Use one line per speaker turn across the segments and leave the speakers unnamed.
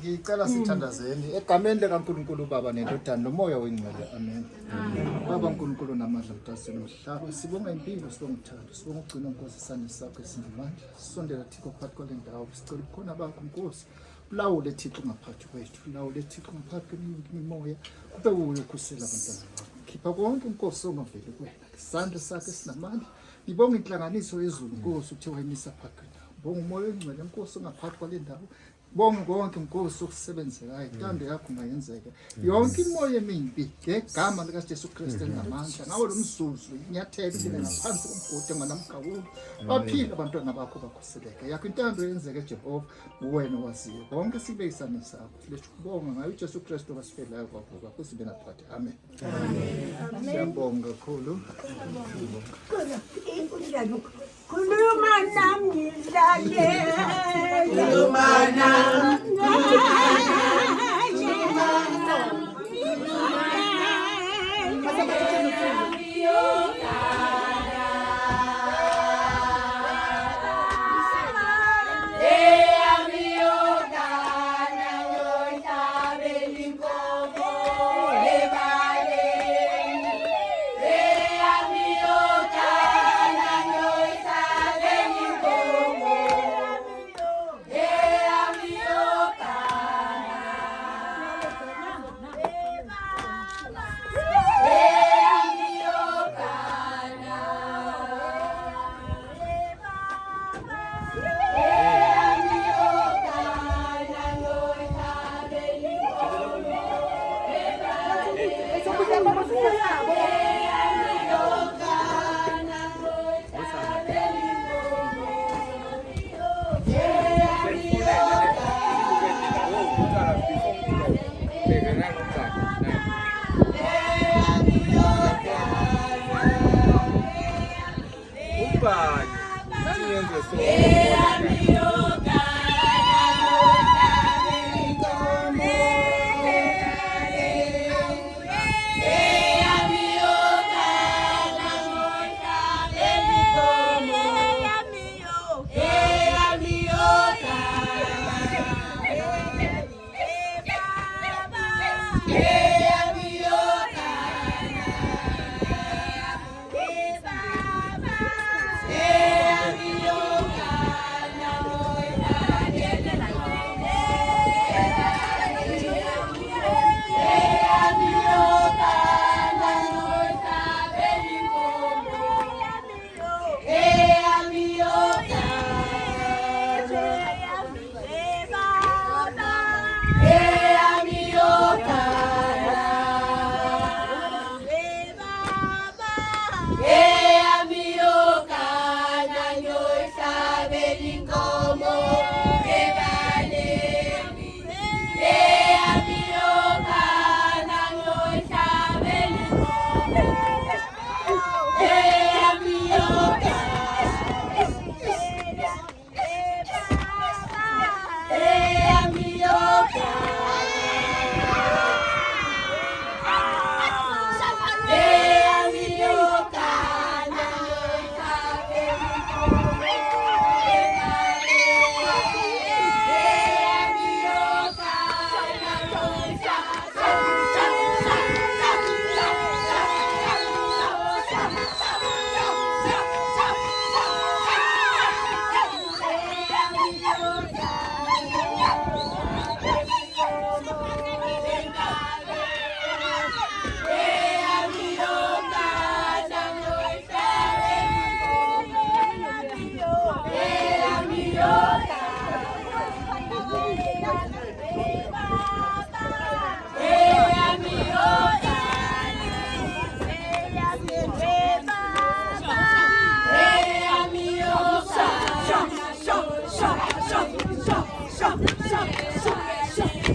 Ngicela sithandazeni egameni likaNkulunkulu Baba neNdodana noMoya weNgcwele. Amen. Baba uNkulunkulu namandla mdaseni omhlaba, sibonga impilo, sibonga uthando, sibonga ukugcina Nkosi isandla sakho esinamandla. Sisondela Thixo phakathi kwale ndawo, sicela ubukhona bakho Nkosi. Ulawule Thixo ngaphathi kwethu, ulawule Thixo ngaphathi kwemimoya, kube kuwe ukhusela abantwana bakho. Khipha konke Nkosi ongaveli kuwena, isandla sakho esinamandla. Ngibonga inhlanganiso yezulu Nkosi uthe wayimisa phakathi kwethu. Bonga uMoya weNgcwele Nkosi ngaphathi kwale ndawo. Bonke konke Nkosi okusebenzelayo, intando yakho ungayenzeka. Yonke imoya emimbi ngegama lika Jesu Kristu enamandla. Ngawo lo mzuzu inyathelo ile ngaphansi komgodi nganamgawulo. Baphila abantwana bakho bakhuseleke. Yakho intando yenzeke Jehova, wena waziyo. Konke sibe isandla sakho. Lesibonga ngayo Jesu Kristu wasifelayo kwavuka. Kusibe naphakathi. Amen. Amen. Siyabonga kakhulu.
Khuluma nami ngidlale,
khuluma nami,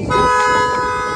Ah!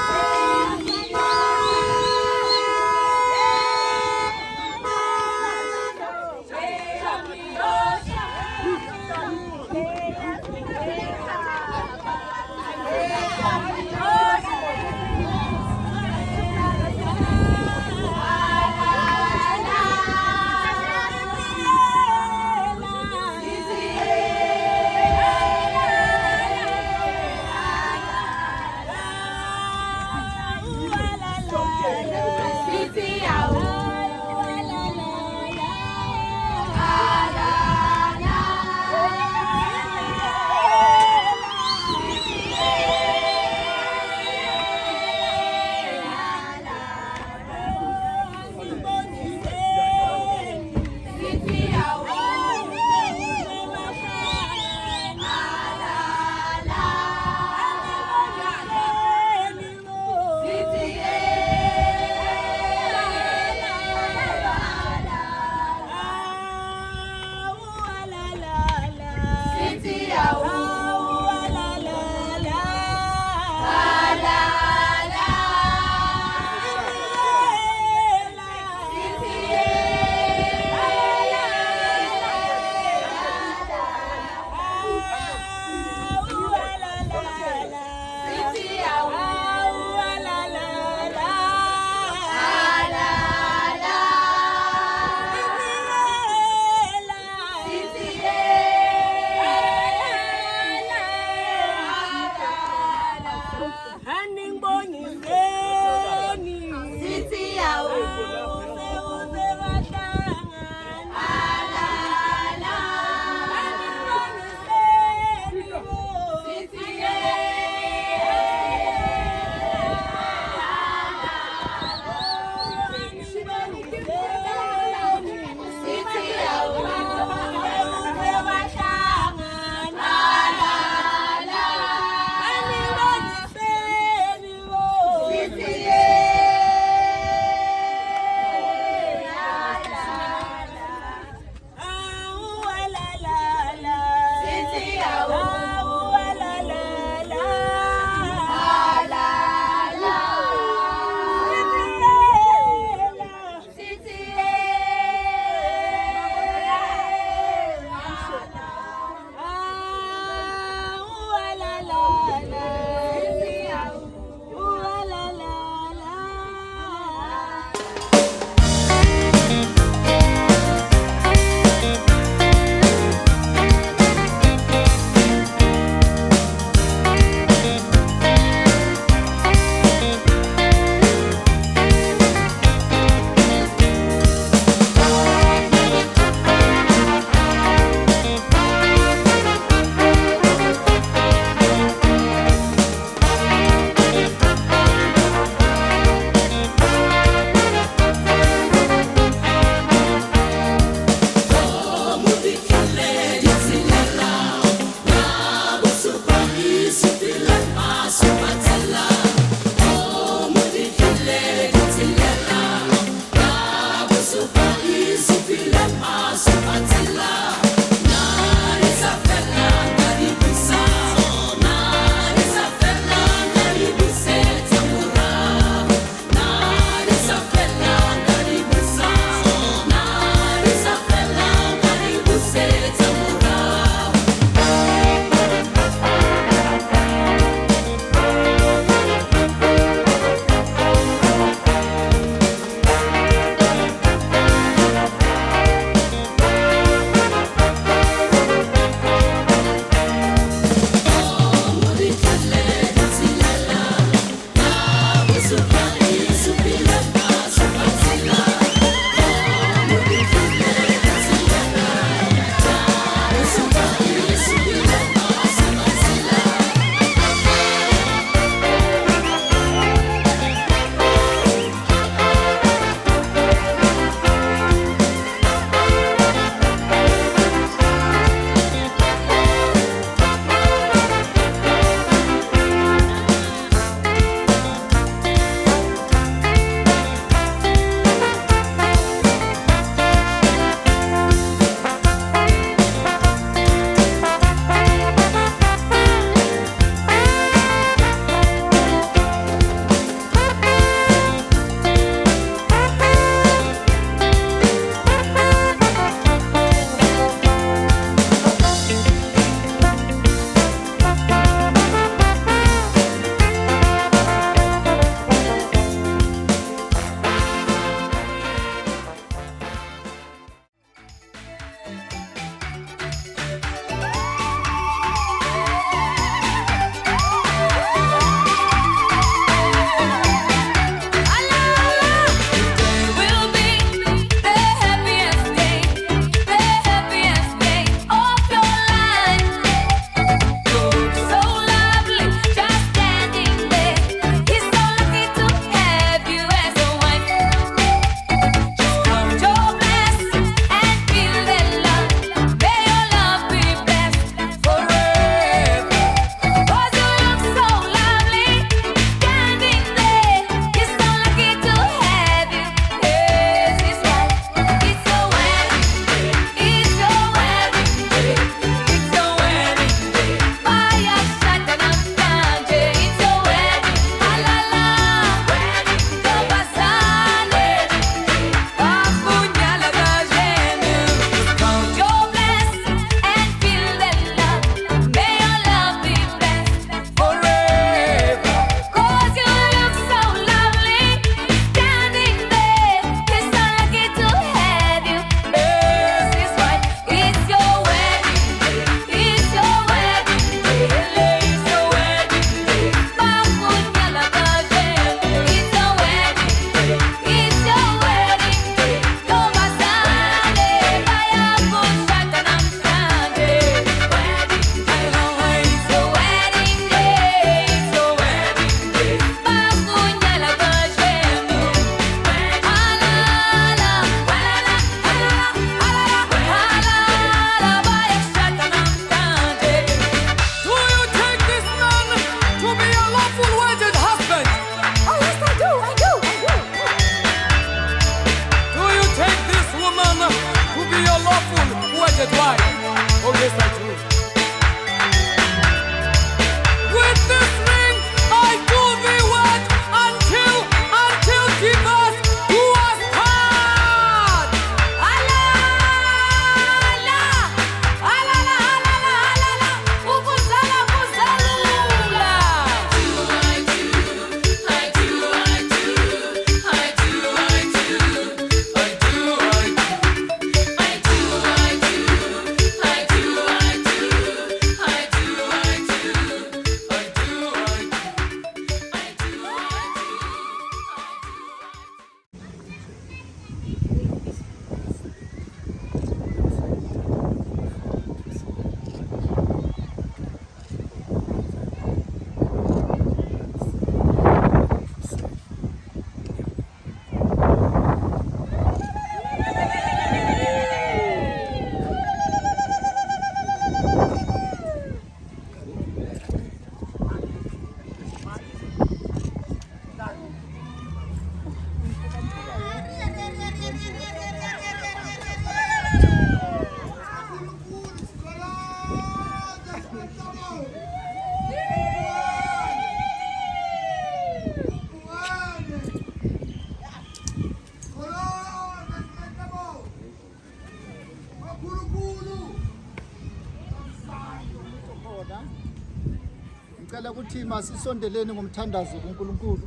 Ngicela ukuthi masisondeleni ngomthandazo kuNkulunkulu.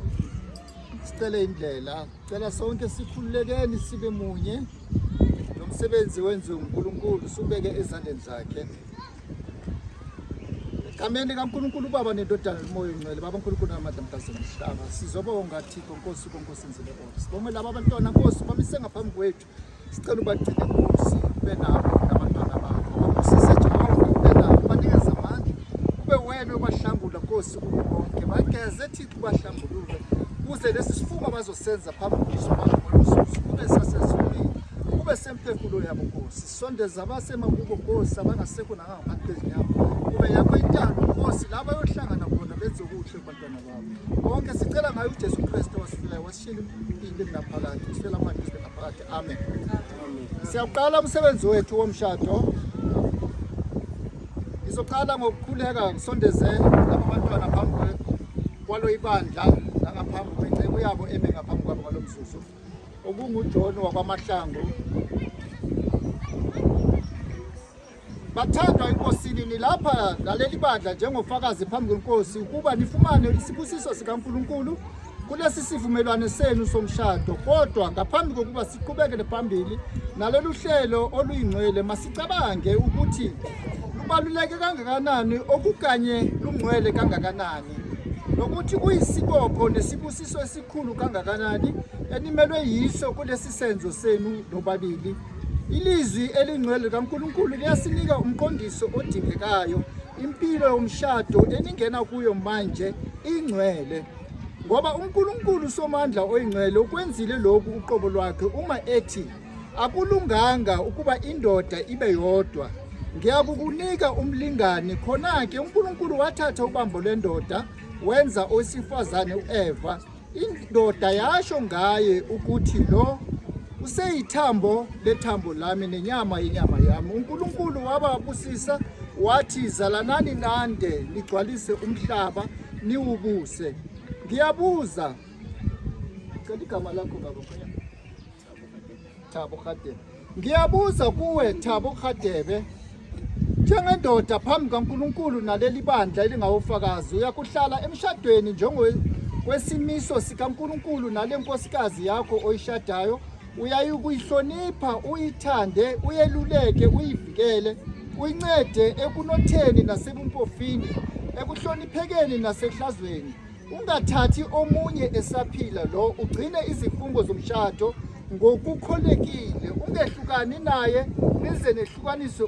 Sicele indlela. Cela sonke sikhululekeni sibe munye. Nomsebenzi wenziwe uNkulunkulu subeke ezandleni zakhe. Egameni kaNkulunkulu Baba neNdodana noMoya Oyingcwele, Baba uNkulunkulu namandla mkaZulu mhlaba. Sizobonga Thixo Nkosi konke enzile bonke. Sibonge laba abantwana Nkosi bamise ngaphambi kwethu. Sicela ubagcine Nkosi ube nabo nabantwana bakho. Babusise Jehova ube nabo banikeze amandla. Kube wena obahlangula Nkosi kubo bonke. Bageze Thixo bahlangulule. Kuze lesi sifungo bazosenza phambi kwesizuzu kube sasezulwini. Kube semphefumulo yabo Nkosi. Sondeza abasemakubo Nkosi abangasekho nangaphansi kwezinyama. Kube yakho intando Nkosi laba yohlangana khona benze okuhle kubantwana babo. Bonke sicela ngayo uJesu Kristu wasifilayo wasishila impilo naphakade. Sifela manje naphakade. Amen. Siyaqala umsebenzi wethu womshado. Izoqala ngokukhuleka ngisondeze laba bantwana phambi kwalo ibandla nangaphambi kwecebo yabo eme ngaphambi kwabo ngalomzuzu. OkunguJohn wakwamahlangu. Bathandwa enkosini nilapha laleli bandla njengofakazi phambi kweNkosi ukuba nifumane isibusiso sikaNkulunkulu kulesi sivumelwano senu somshado. Kodwa ngaphambi kokuba siqhubekele phambili nalolu hlelo oluyingcwele masicabange ukuthi lubaluleke kangakanani okukanye lungcwele kangakanani nokuthi kuyisibopho nesibusiso esikhulu kangakanani enimelwe yiso kulesi senzo senu nobabili. Ilizwi elingcwele kaNkulunkulu liyasinika umqondiso odingekayo. Impilo yomshado eningena kuyo manje ingcwele ngoba uNkulunkulu somandla oyingcwele ukwenzile lokhu uqobo lwakhe uma ethi akulunganga ukuba indoda ibe yodwa. Ngiyakukunika umlingani. Khona-ke uNkulunkulu wathatha ubambo lwendoda wenza owesifazane uEva. Indoda yasho ngaye ukuthi lo useyithambo lethambo lami nenyama yenyama yami. uNkulunkulu wababusisa wathi zalanani nande ligcwalise umhlaba niwubuse. Ngiyabuza cela igama lakho baba Thabo Radebe. Ngiyabuza kuwe Thabo Radebe, njengendoda phambi kaNkulunkulu naleli bandla elingawofakazi uyakuhlala emshadweni njengokwesimiso sikaNkulunkulu nale nkosikazi yakho oyishadayo. Uyayikuyihlonipha, uyithande, uyeluleke, uyivikele, uyincede ekunotheni nasebumpofini, ekuhloniphekeni nasehlazweni. Ungathathi omunye esaphila lo, ugcine izifungo zomshado ngokukholekile. Ungehlukani naye nize nehlukaniswe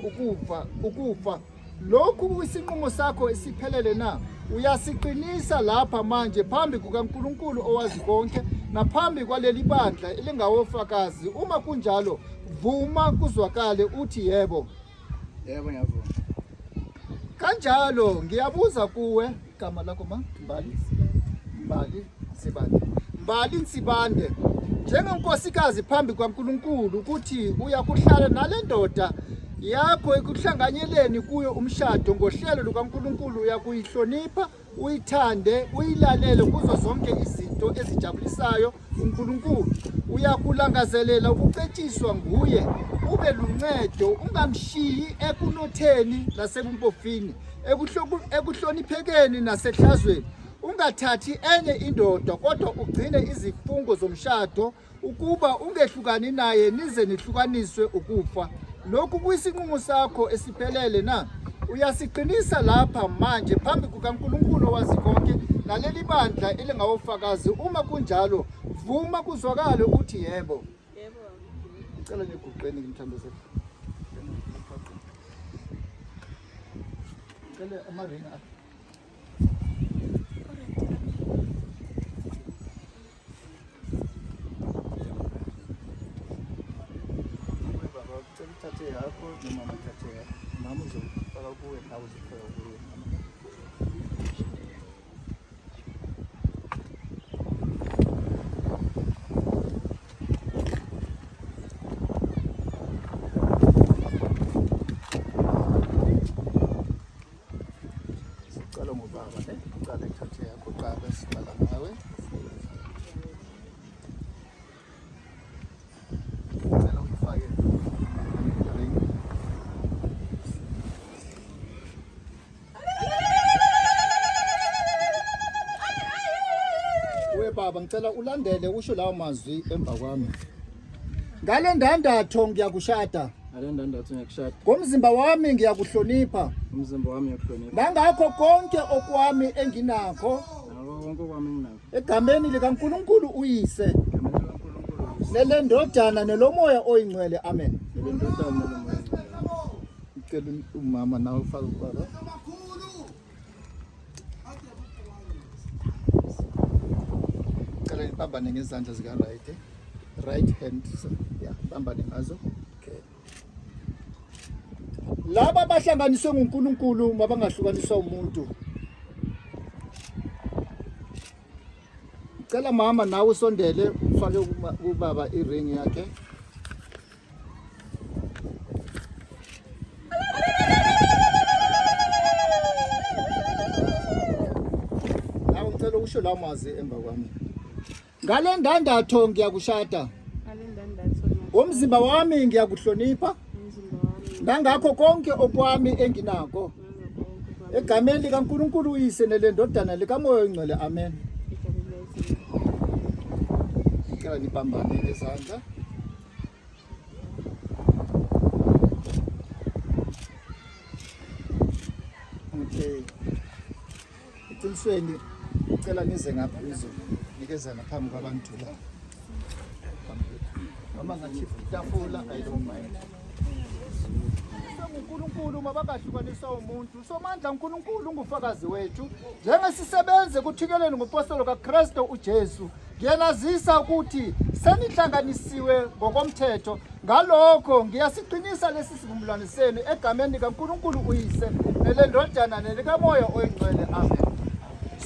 ukufa. Lokhu kuyisinqumo sakho esiphelele na? Uyasiqinisa lapha manje phambi kukaNkulunkulu owazi konke naphambi kwaleli bandla elingawofakazi. Uma kunjalo vuma kuzwakale uthi yebo.
Yebo ngiyavuma.
Kanjalo ngiyabuza kuwe igama lakho Mbali Nsibande, njengenkosikazi phambi kwaNkulunkulu ukuthi uyakuhlala nale ndoda yakho ekuhlanganyeleni kuyo umshado ngohlelo lukaNkulunkulu. Uyakuyihlonipha, uyithande, uyilalele kuzo zonke izinto ezijabulisayo uNkulunkulu. Uyakulangazelela ukucetshiswa nguye, ube luncedo, ungamshiyi ekunotheni nasebumpofini, ekuhloniphekeni nasehlazweni. Ungathathi enye indoda kodwa ugcine izifungo zomshado ukuba ungehlukani naye nize nihlukaniswe ukufa. Lokhu kuyisinqumo sakho esiphelele na? Uyasiqinisa lapha manje phambi kukaNkulunkulu owazi konke naleli bandla elingawofakazi. Uma kunjalo vuma kuzwakale uthi yebo.
Yebo.
Ngicela niguqeni ngimthambise. Ngicela amaringa. Thathe yakho noma thathe yakho. Mama uzofaka kuwe nawe uzofaka kuwe. Uqala ngobaba ne? Uqala ithathe yakho uqala siqala ngawe. Uqala ufake ring. Baba ngicela ulandele usho lawo mazwi emva kwami. Ngale ndandatho ngiyakushada.
Ngale ndandatho ngiyakushada.
Ngomzimba wami ngiyakuhlonipha.
Umzimba wami uyakuhlonipha.
Nangakho konke okwami enginakho.
Ngakho konke okwami enginakho.
Egameni likaNkulunkulu uyise. Nele ndodana nelomoya oyingcwele. Amen.
Nele ndodana nelomoya oyingcwele.
Ngicela umama nawe ufake ubaba. Bambane ngezandla zika right hand, yeah, bambane ngazo. Okay. Laba bahlanganiswe nguNkulunkulu mabangahlukaniswa umuntu. Cela mama nawe usondele ufake ubaba iring yakhe. Nawe ngicela usho lawo mazwi emva kwami. Ngale ndandatho ngiyakushada. Umzimba wami ngiyakuhlonipha. Nangakho konke okwami enginakho. Egameni likaNkulunkulu uyise nele ndodana likamoya oyingcwele. Amen. Ngicela nibambane ngezandla. Okay. Iqinisweni ngicela nize ngaphezulu. Nikezana phambi kwabantu la. Mama ngachief itafula I don't mind. uNkulunkulu mabangahlukaniswa umuntu. Somandla uNkulunkulu ngufakazi wethu. Njengesisebenze kuthikeleni ngopostolo kaKristu uJesu. Ngiyazisa ukuthi senihlanganisiwe ngokomthetho. Ngalokho ngiyasiqinisa lesi sivumelwano senu egameni likaNkulunkulu uyise nelendodana nelikamoya oyingcwele. Amen.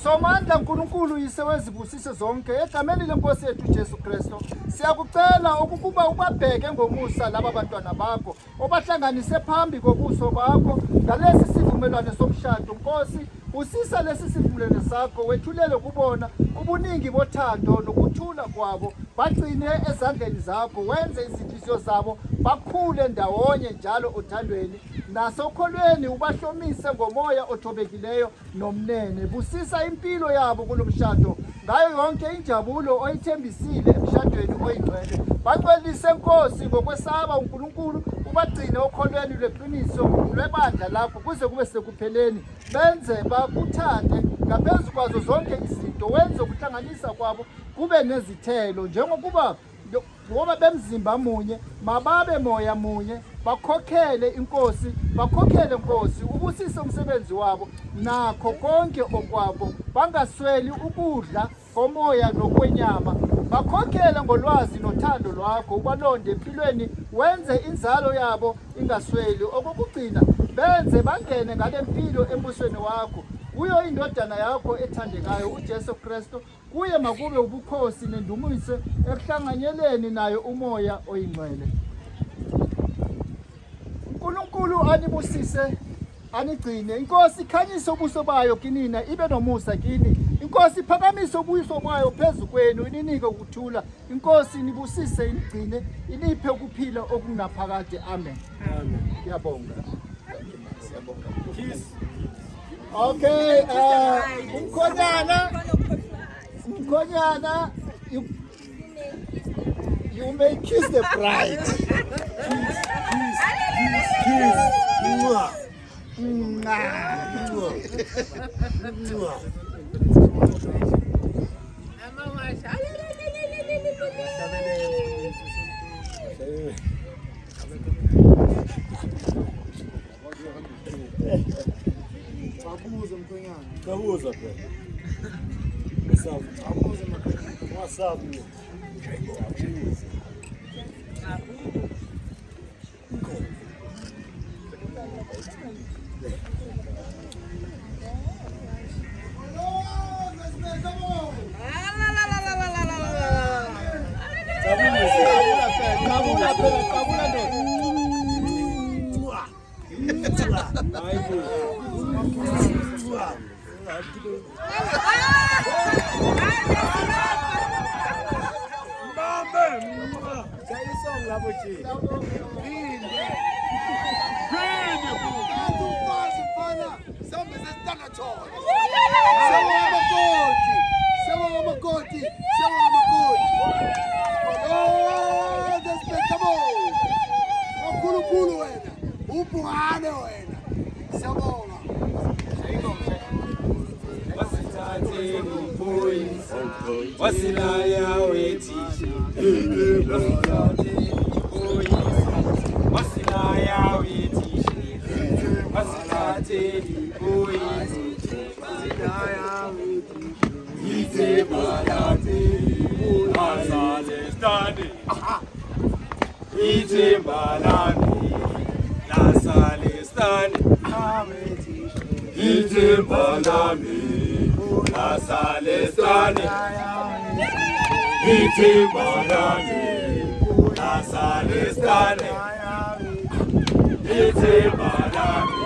Somandla uNkulunkulu yise wezibusiso zonke egameni lenkosi yethu Jesu Kristu siyakucela ukuba ubabheke ngomusa laba bantwana bakho obahlanganise phambi kobuso bakho ngalesi sivumelwano somshado. Nkosi usisa lesi sivumelwano sakho wethulele kubona ubuningi bothando nokuthula kwabo bagcine ezandleni zakho wenze izinhliziyo zabo bakhule ndawonye njalo othandweni nasokholweni ubahlomise ngomoya othobekileyo nomnene. Busisa impilo yabo kulomshado ngayo yonke injabulo oyithembisile emshadweni oyingcwele. Bangcwelise Nkosi ngokwesaba uNkulunkulu ubagcine okholweni lweqiniso lwebandla lakho kuze kube sekupheleni. Benze bakuthande ngaphezu kwazo zonke izinto. Wenze ukuhlanganisa kwabo kube nezithelo njengokuba ngoba bemzimba munye mababe moya munye bakhokhele Inkosi ubusise umsebenzi wabo nakho konke okwabo bangasweli ukudla komoya nokwenyama. Bakhokhele ngolwazi nothando lwakho ubalonde empilweni wenze inzalo yabo ingasweli. Okokugcina benze bangene ngale mpilo embusweni wakho kuyo indodana yakho ethandekayo uJesu Kristu. Kuye makube ubukhosi nendumiso ekuhlanganyeleni nayo umoya oyingcwele. uNkulunkulu anibusise anigcine. Inkosi ikhanyise ubuso bayo kinina ibe nomusa kini. Inkosi iphakamise ubuso bayo phezu kwenu ininike ukuthula. Inkosi nibusise inigcine iniphe ukuphila okunaphakade. Amen. Amen. Ngiyabonga. Siyabonga. Okay, Mkhonyana, you may kiss the bride.
Kabuza phela. Wasabu.
Wasilaya weti, wasilaya weti, wasilateli boyisi, wasilaya weti, ite balateli, asale stani, ite balami, asale stani, ite balami. Asalestani, iti barani. Asalestani, iti barani.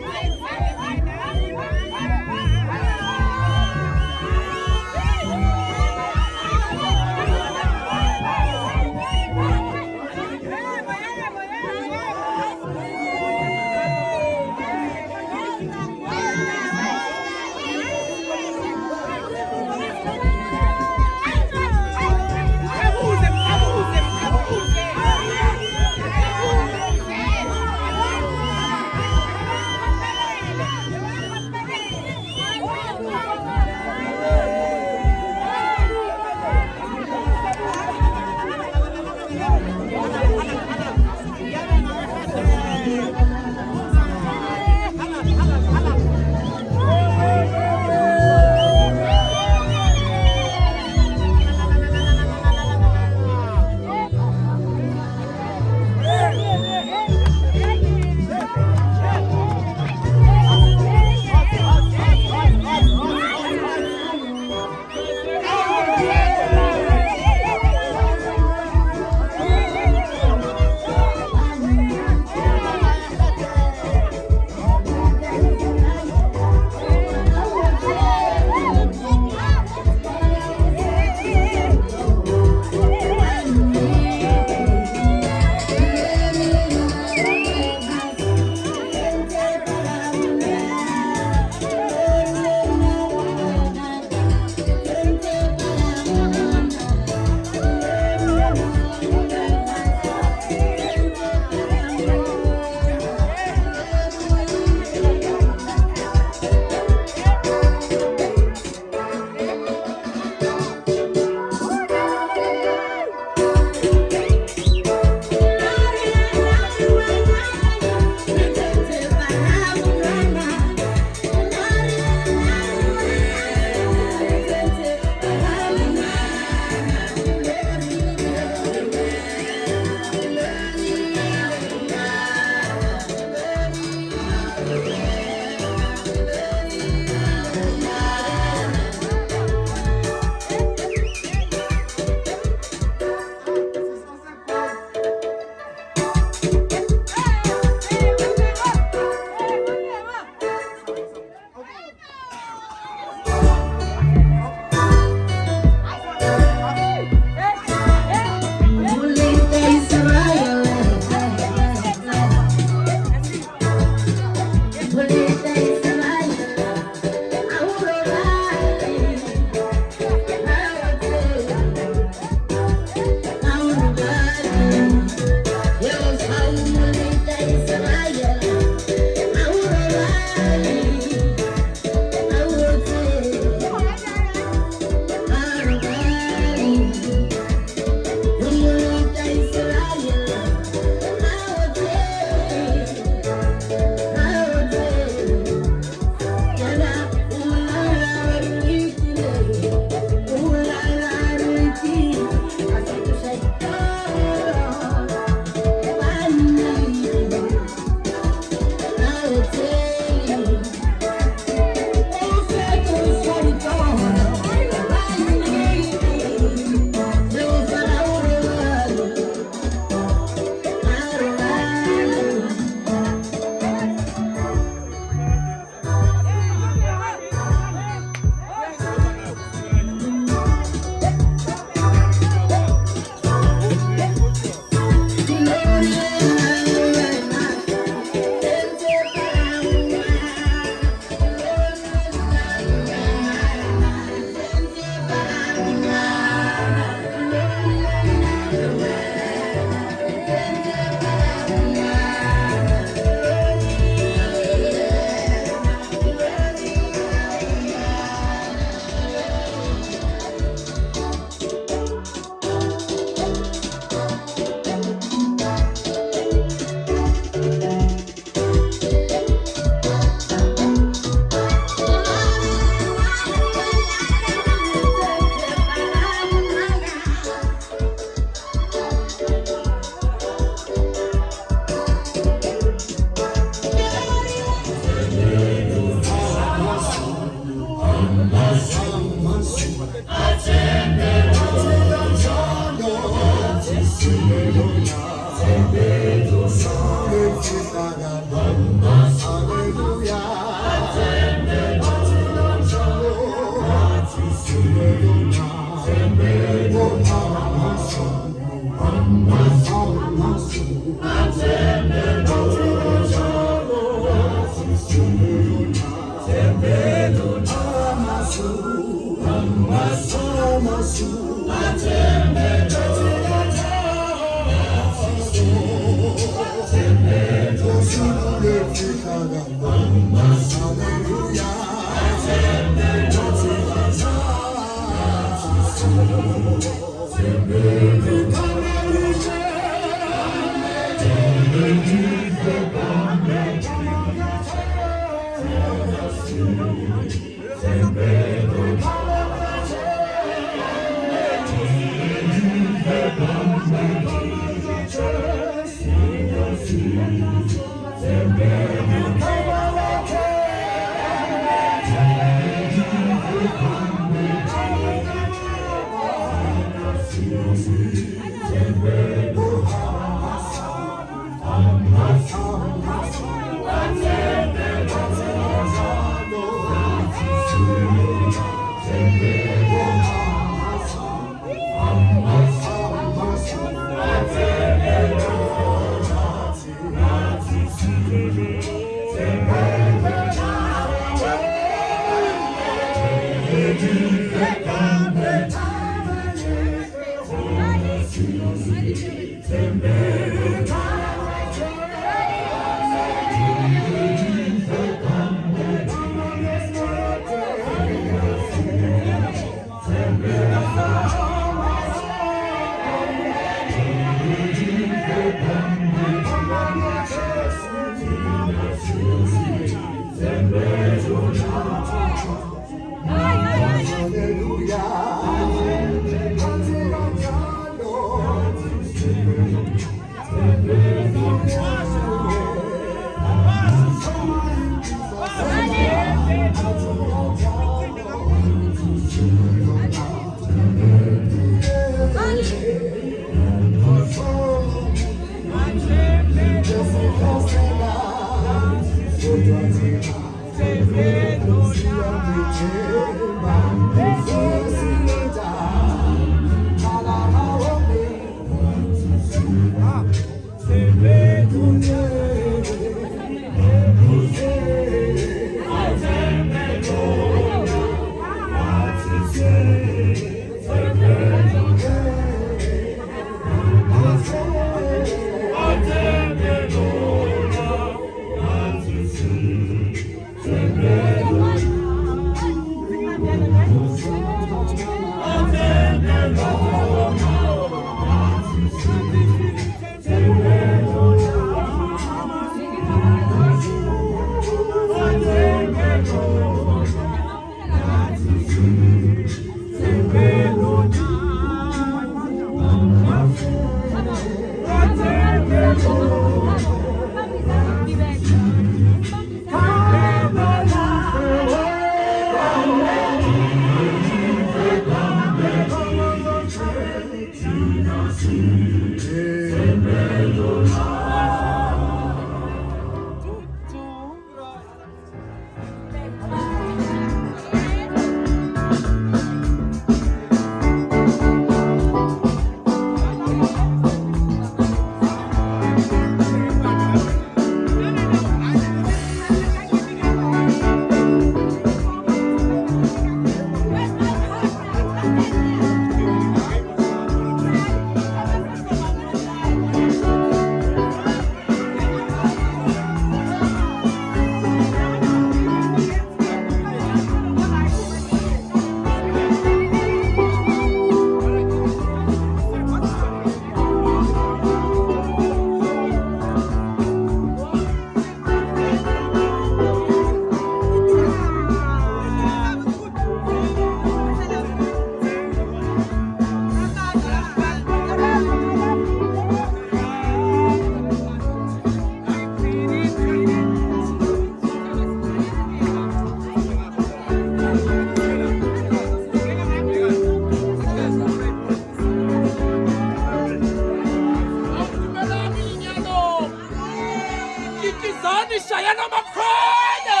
Ikizani shayana makhwele.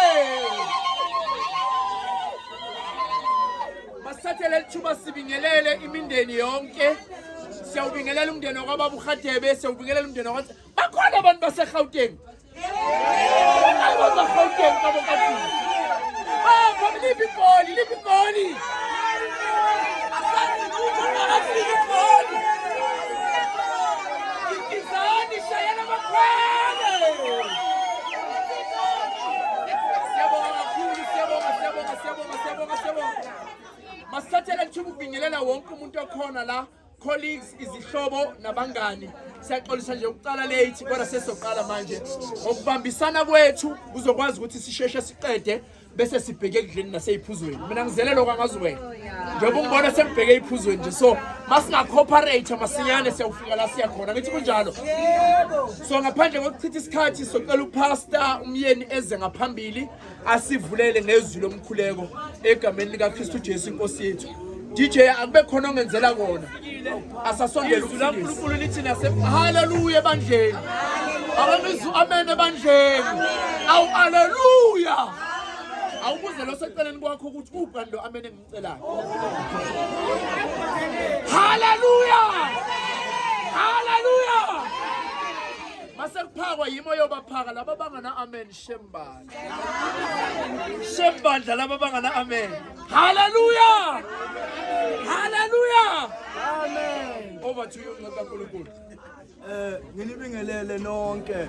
Masathelele ithuba sibingelele imindeni yonke. Siyawubingelela umndeni wakwaBaba uGadebe, siyawubingelela umndeni wakwathi. Bakhona abantu baseGauteng. Abantu baseGauteng kabokati. Lipi goli. Asazi ukuthi ungakafiki goli. Ikizani shayana makhwele. Siyabonga kakhulu, siyabonga. Masathelele ithuba ukubingelela wonke umuntu okhona la. Colleagues, izihlobo nabangani. Siyaxolisa nje ukuqala late kodwa sesoqala manje. Ngokubambisana kwethu kuzokwazi ukuthi sisheshe siqede bese sibheke ekudleni naseyiphuzweni. Mina ngizelelo kwangazwe. Njengoba ungibona sengibheke iphuzweni nje. So masinga cooperate masinyane siyawufika la siya khona. Ngithi kunjalo. So ngaphandle kokuchitha isikhathi socela upastor umyeni eze ngaphambili asivulele ngezwi lomkhuleko egameni lika Kristu Jesu inkosi yethu. DJ akube khona ongenzela kona. Asasondela uNkulunkulu lithi nase haleluya ebandleni. Abamizu amen ebandleni. Awu haleluya. Awubuze lo seceleni kwakho ukuthi ubani lo amen engicelayo. Haleluya. Mase kuphakwa yimo yobaphaka laba bangana amen shembandla laba bangana amen. Hallelujah. Amen. Over to you nkulunkulu.
Ngilibingelele nonke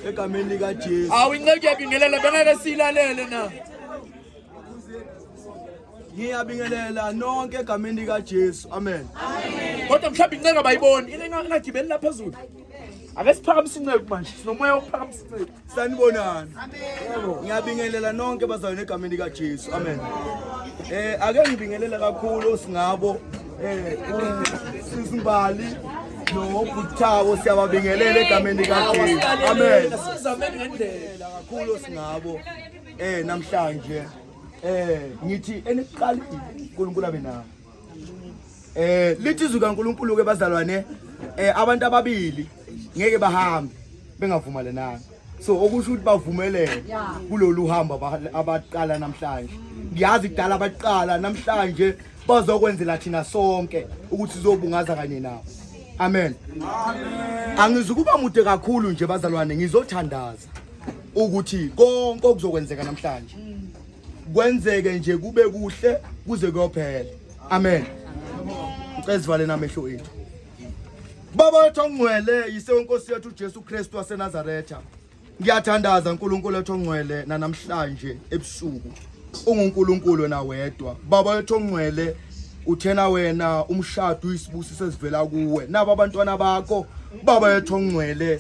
egameni lika Jesu.
Inceke yabingelela bengeke silalele na.
Ngiyabingelela nonke egameni lika Jesu. Amen.
Kodwa mhlawumbe inceke bayiboni ile ngagibeli lapha phezulu. Ake siphakamise inceke manje. Sinomoya ophakamisa inceke.
Sanibonani. Ngiyabingelela nonke bazalwane egameni lika Jesu. Amen. Ake ngibingelela kakhulu singabo Sisimbali noButhawo siyababingelela egameni lika Jesu. Amen.
Sizameni ngendlela
Kakhulu singabo namhlanje ngithi eniqalile uNkulunkulu abe nawo. Lithi izwi kaNkulunkulu ke bazalwane abantu ababili ngeke bahambe bengavumelananga. So okusho ukuthi bavumelene kulolu hamba abaqala namhlanje. Ngiyazi kudala abaqala namhlanje bazokwenzela thina sonke ukuthi sizobungaza kanye nabo. Amen. Angizukuba mude kakhulu nje bazalwane ngizothandaza ukuthi konke okuzokwenzeka namhlanje kwenzeke nje kube kuhle kuze kuyophela. Amen. Ngicela namehlo ethu. Baba wethu ongcwele yise wenkosi yethu Jesu Kristu waseNazaretha. Ngiyathandaza uNkulunkulu wethu ongcwele namhlanje ebusuku. UNkulunkulu na wedwa. Baba wethu ongcwele uthena wena umshado uyisibusi sesivela kuwe. Naba abantwana bakho baba wethu ongcwele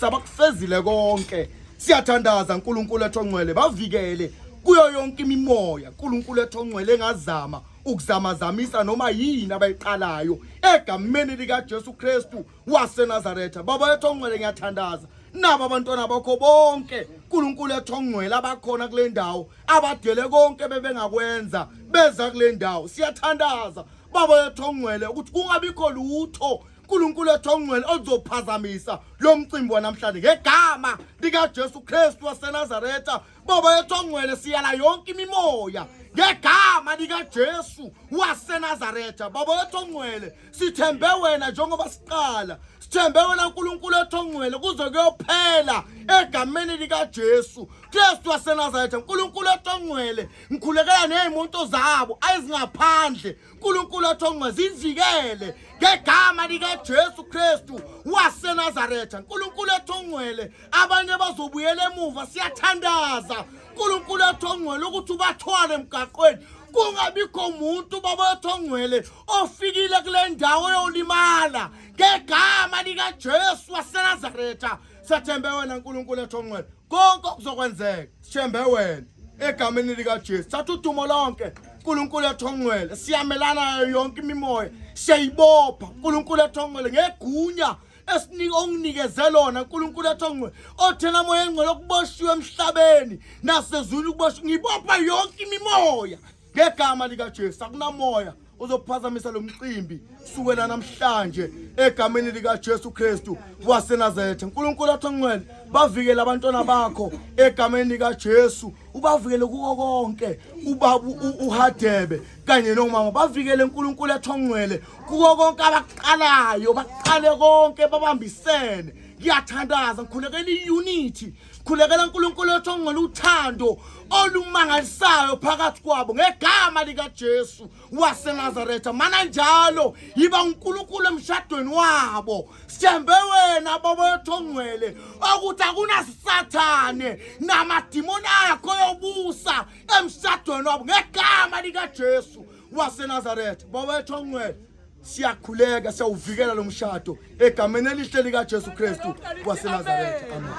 sabakufezile konke. Siyathandaza uNkulunkulu wethu ongcwele bavikele kuyo yonke imimoya. uNkulunkulu wethu ongcwele engazama ukuzamazamisa noma yini abayiqalayo egameni lika Jesu Kristu waseNazaretha. Baba wethu ongcwele ngiyathandaza naba abantwana bakho bonke uNkulunkulu wethu ongcwele abakhona kule ndawo abadele konke bebengakwenza beza kule ndawo. Siyathandaza baba wethu ongcwele ukuthi kungabikho lutho uNkulunkulu wethu ongcwele ozophazamisa lo mcimbi wanamhlanje ngegama lika Jesu Kristu waseNazaretha. Baba wethu ongcwele siyala yonke imimoya ngegama lika Jesu waseNazaretha. Baba wethu ongcwele sithembe wena njengoba siqala. Sithembe wena uNkulunkulu wethu ongcwele kuze kuyophela egameni lika Jesu Kristu waseNazaretha. uNkulunkulu wethu ongcwele ngikhulekela nezimoto zabo ayizingaphandle. uNkulunkulu wethu ongcwele zivikele ngegama lika Jesu Kristu waseNazaretha. uNkulunkulu wethu ongcwele abanye bazobuyela emuva. Siyathandaza uNkulunkulu wethu ongcwele ukuthi ubathwale emgaqweni kungabikho umuntu baba wethu ongcwele ofikile kule ndawo yolimala ngegama lika Jesu waseNazaretha. Sithembe wena uNkulunkulu wethu ongcwele konke kuzokwenzeka. Sithembe wena egameni lika Jesu. Thatha udumo lonke uNkulunkulu wethu ongcwele. Siyamelana yonke imimoya siyayibopha uNkulunkulu wethu ongcwele ngegunya esinika onginikeze lona uNkulunkulu wethu ongcwele othena moya engcwele okuboshiwe emhlabeni nasezulu ukuboshiwe. Ngibopha yonke imimoya ngegama lika Jesu. Akunamoya uzophazamisa lo mcimbi sukela namhlanje egameni lika Jesu Kristu waseNazaretha. uNkulunkulu athongcwele bavikele abantwana bakho egameni lika Jesu, ubavikele kuko konke, ubaba uHadebe kanye nomama bavikele uNkulunkulu athongcwele kuko konke abaqalayo, baqale konke babambisene. Ngiyathandaza ngikhulekela iunity, khulekela uNkulunkulu athongcwele uthando olumangalisayo phakathi kwabo ngegama lika Jesu waseNazaretha. Mana njalo yiba uNkulunkulu emshadweni wabo. Sithembe wena baba ethongcwele ukuthi akunasathane namadimoni akho yobusa emshadweni wabo ngegama lika Jesu waseNazaretha. Baba ethongcwele siyakhuleka, siyawuvikela lo mshado egameni elihle lika Jesu Kristu waseNazaretha. Amen.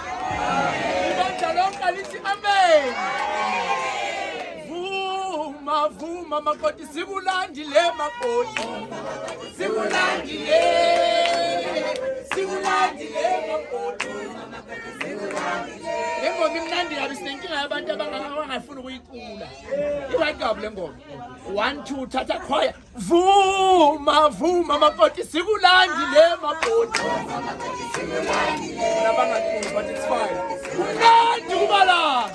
Amen. Vuma makoti sikulandile makoti. Sikulandile makoti. Ngengoma imnandi yabe sinenkinga yabantu abangafuni ukuyicula. Iwayigaba le ngoma. 1 2 thatha choir. Vuma makoti sikulandile makoti. Nabangaculi but it's fine. Mnandi kubala.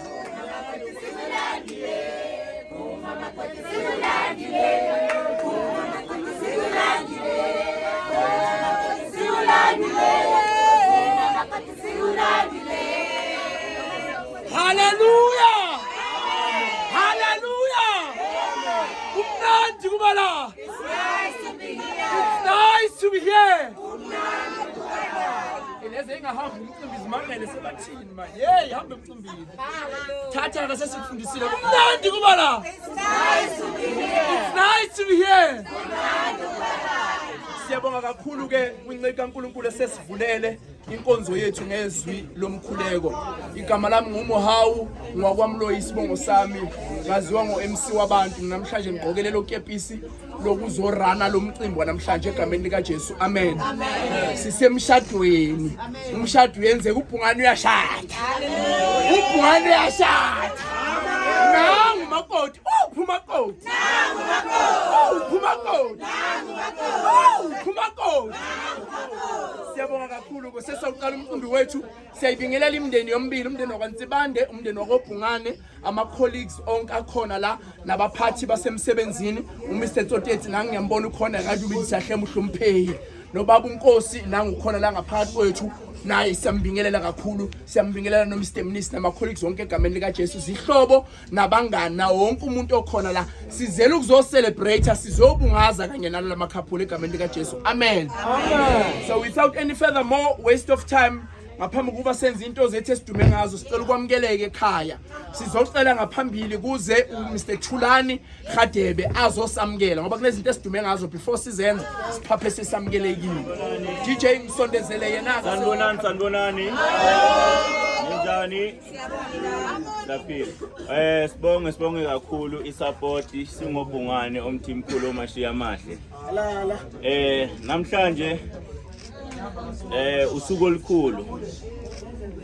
Hallelujah! Hallelujah! Umnandi kubala. It's nice to be here. Leze ingahamba umcimbi izimangele sebathini manje. Hey, hamba emcimbini. Thatha ke sesikufundisile. Umnandi kubala. It's nice to be here. Siyabonga kakhulu ke kwinceke kaNkulunkulu esesivulele inkonzo yethu ngezwi lomkhuleko. Igama lami nguMohawu, ngwakwamloyi isibongo sami. Ngaziwa ngo-MC wabantu namhlanje ngigqokelele okepisi lokuzorana lo mcimbi wanamhlanje egameni lika Jesu. Amen. Sisemshadweni. Umshado uyenzeka, ubhungane uyashada. Ubhungane uyashada. Nangu makoti. Uphuma makoti. Nangu makoti. Uphuma makoti. Nangu makoti. Uphuma makoti. Siyabonga kakhulu ke sesawuqala umcimbi wethu. Siyayibingelela imindeni yombili, umndeni wakwaNtsibande, umndeni wakobhungane, ama colleagues onke akhona la nabaphathi basemsebenzini. uMr Tsoteti nangiyambona ukhona ngathi ubisahlela uhlompheki. Nobaba uNkosi nangukhona la ngaphakathi kwethu. Naye siyambingelela kakhulu, siyambingelela no Mr Minister nama colleagues wonke egameni lika Jesu, zihlobo nabangani na wonke umuntu okhona la. Sizele ukuzo celebrate, sizobungaza kanye nalala makhaphula egameni lika Jesu. Amen. Amen. So without any further more waste of time, ngaphambi kuba senze into zethu esidume ngazo, sicela ukwamukeleke ekhaya. Sizocela ngaphambili kuze uMr Thulani Hadebe azosamukela ngoba kunezinto esidume ngazo before sizenza siphaphe sesamukelekile. DJ ngisondezele yena.
Sanibonani. Njani? Laphile. Sibonge kakhulu isupport singobhungane omthimkhulu oMashiya Mahle. Namhlanje usuku olukhulu.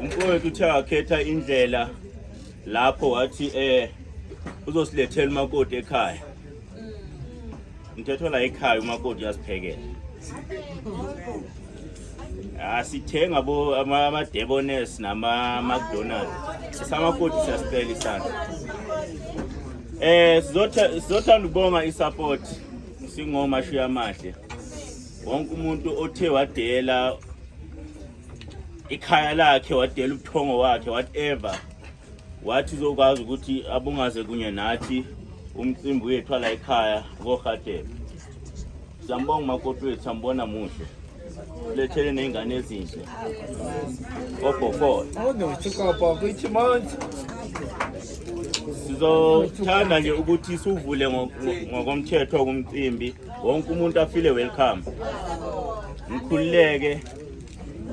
Umfowethu uthe wakhetha indlela lapho wathi uzosilethela umakoti ekhaya. Mthetho la ekhaya umakoti uyasiphekela. Sithenga ama Debones nama McDonald's. Sisamakoti siyasicela isandla. Sizothanda ukubonga isupport singoMashiya Mahle. Wonke umuntu othe wadela ikhaya lakhe, wadela ubuthongo wakhe, whatever, wathi uzokwazi ukuthi abungaze kunye nathi umcimbi wethu ala ekhaya ngoHadebe. Siyambonga umakoti wethu, sambona muhle. Lethele nezingane ezinhle. Obhofo. Sizothanda nje ukuthi sivule ngokomthetho kumcimbi, wonke umuntu afile welcome. Ngikhululeke.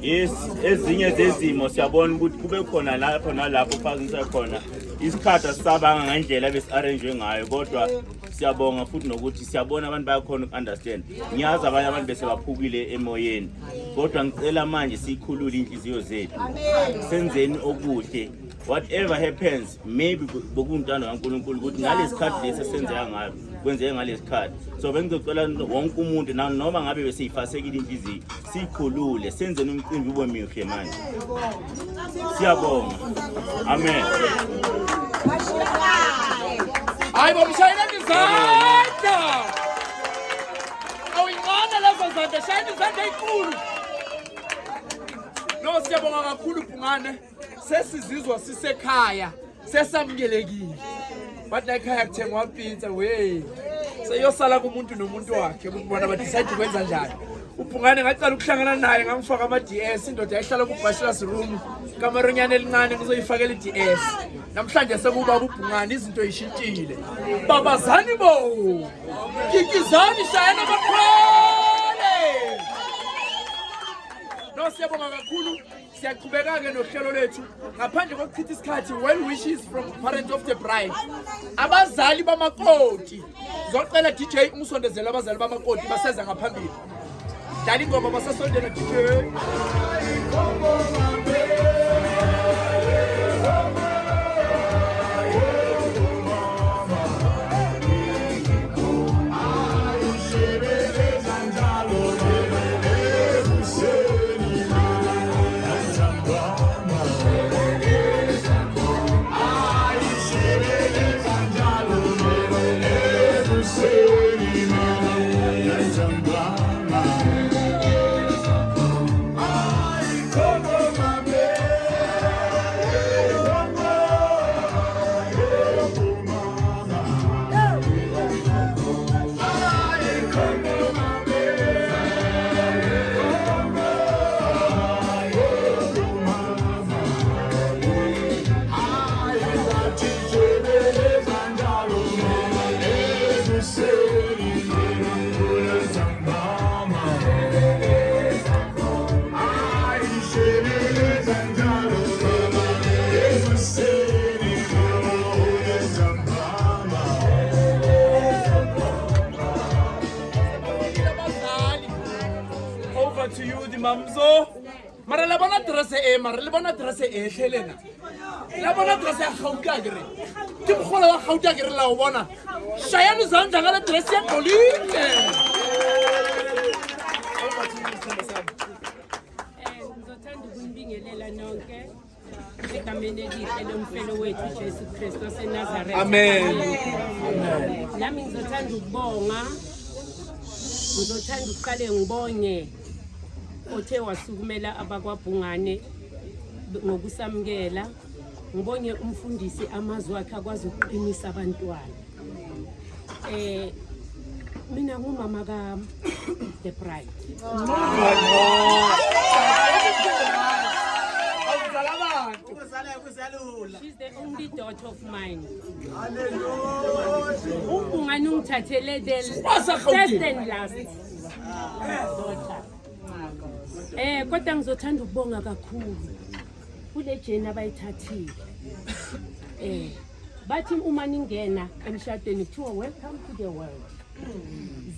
Yes, ezinye zezimo siyabona ukuthi kube khona lapho nalapho phakathi khona isikhathi asabanga ngendlela besiarrange ngayo, kodwa siyabonga futhi nokuthi siyabona abantu bayakhona ukunderstand. Ngiyazi abanye abantu bese baphukile emoyeni. Kodwa ngicela manje sikhulule inhliziyo zethu. Senzeni okuhle. Whatever happens, maybe bokuntando kaNkulunkulu ukuthi ngalesikhathi lesi senzeka ngayo, kwenzeke ngalesikhathi. So bengicela wonke umuntu noma ngabe besiyifasekile inhliziyo, sikhulule, senzeni umcimbi ube mihle manje. Siyabonga. Amen.
Hayi bomshayela izandla. Awuyingana lezo zandla, shayela izandla ezinkulu. No siyabonga kakhulu Phungane. Sesizizwa sisekhaya, sesamkelekile. Bathi la ekhaya kuthengwa pizza we. Seyosala kumuntu nomuntu wakhe ukubona ba decide kwenza njani. uPhungane ngacala ukuhlangana naye ngangifaka ama DS indoda yahlala ku bachelor's room kamaronyane elincane ngizoyifakela iDS namhlanje sekuba uPhungane izinto yishintshile babazani bo kikizani shayana bakhole no siyabonga kakhulu siyaqhubeka ke nohlelo lethu ngaphandle kokuchitha isikhathi well wishes from parents of the bride abazali bamakoti zocela DJ umsondezela abazali bamakoti baseza ngaphambili dali ngoma basasondela DJ to you the mamzo mara la bona dress e hlelena la bona dress ya Gauteng gere ke mogolo wa Gauteng gere la o bona shayana izandla ngale dress ya golile
ngizothanda ukumbingelela nonke egameni elihle lomfelo wethu Jesu Kristu waseNazaretha
amen
nami ngizothanda ukubonga ngizothanda uqale ngibonge othe wasukumela abakwaBhungane ngokusamkela ngibonge umfundisi amazwi akhe akwazi ukuqinisa abantwana mina ngumama ka the bride she's the only daughter of mine uBhungane ungithathele the first and last daughter kodwa ngizothanda ukubonga kakhulu kule jeni abayithathile bathi uma ningena emshadweni kuthiwa welcome to the world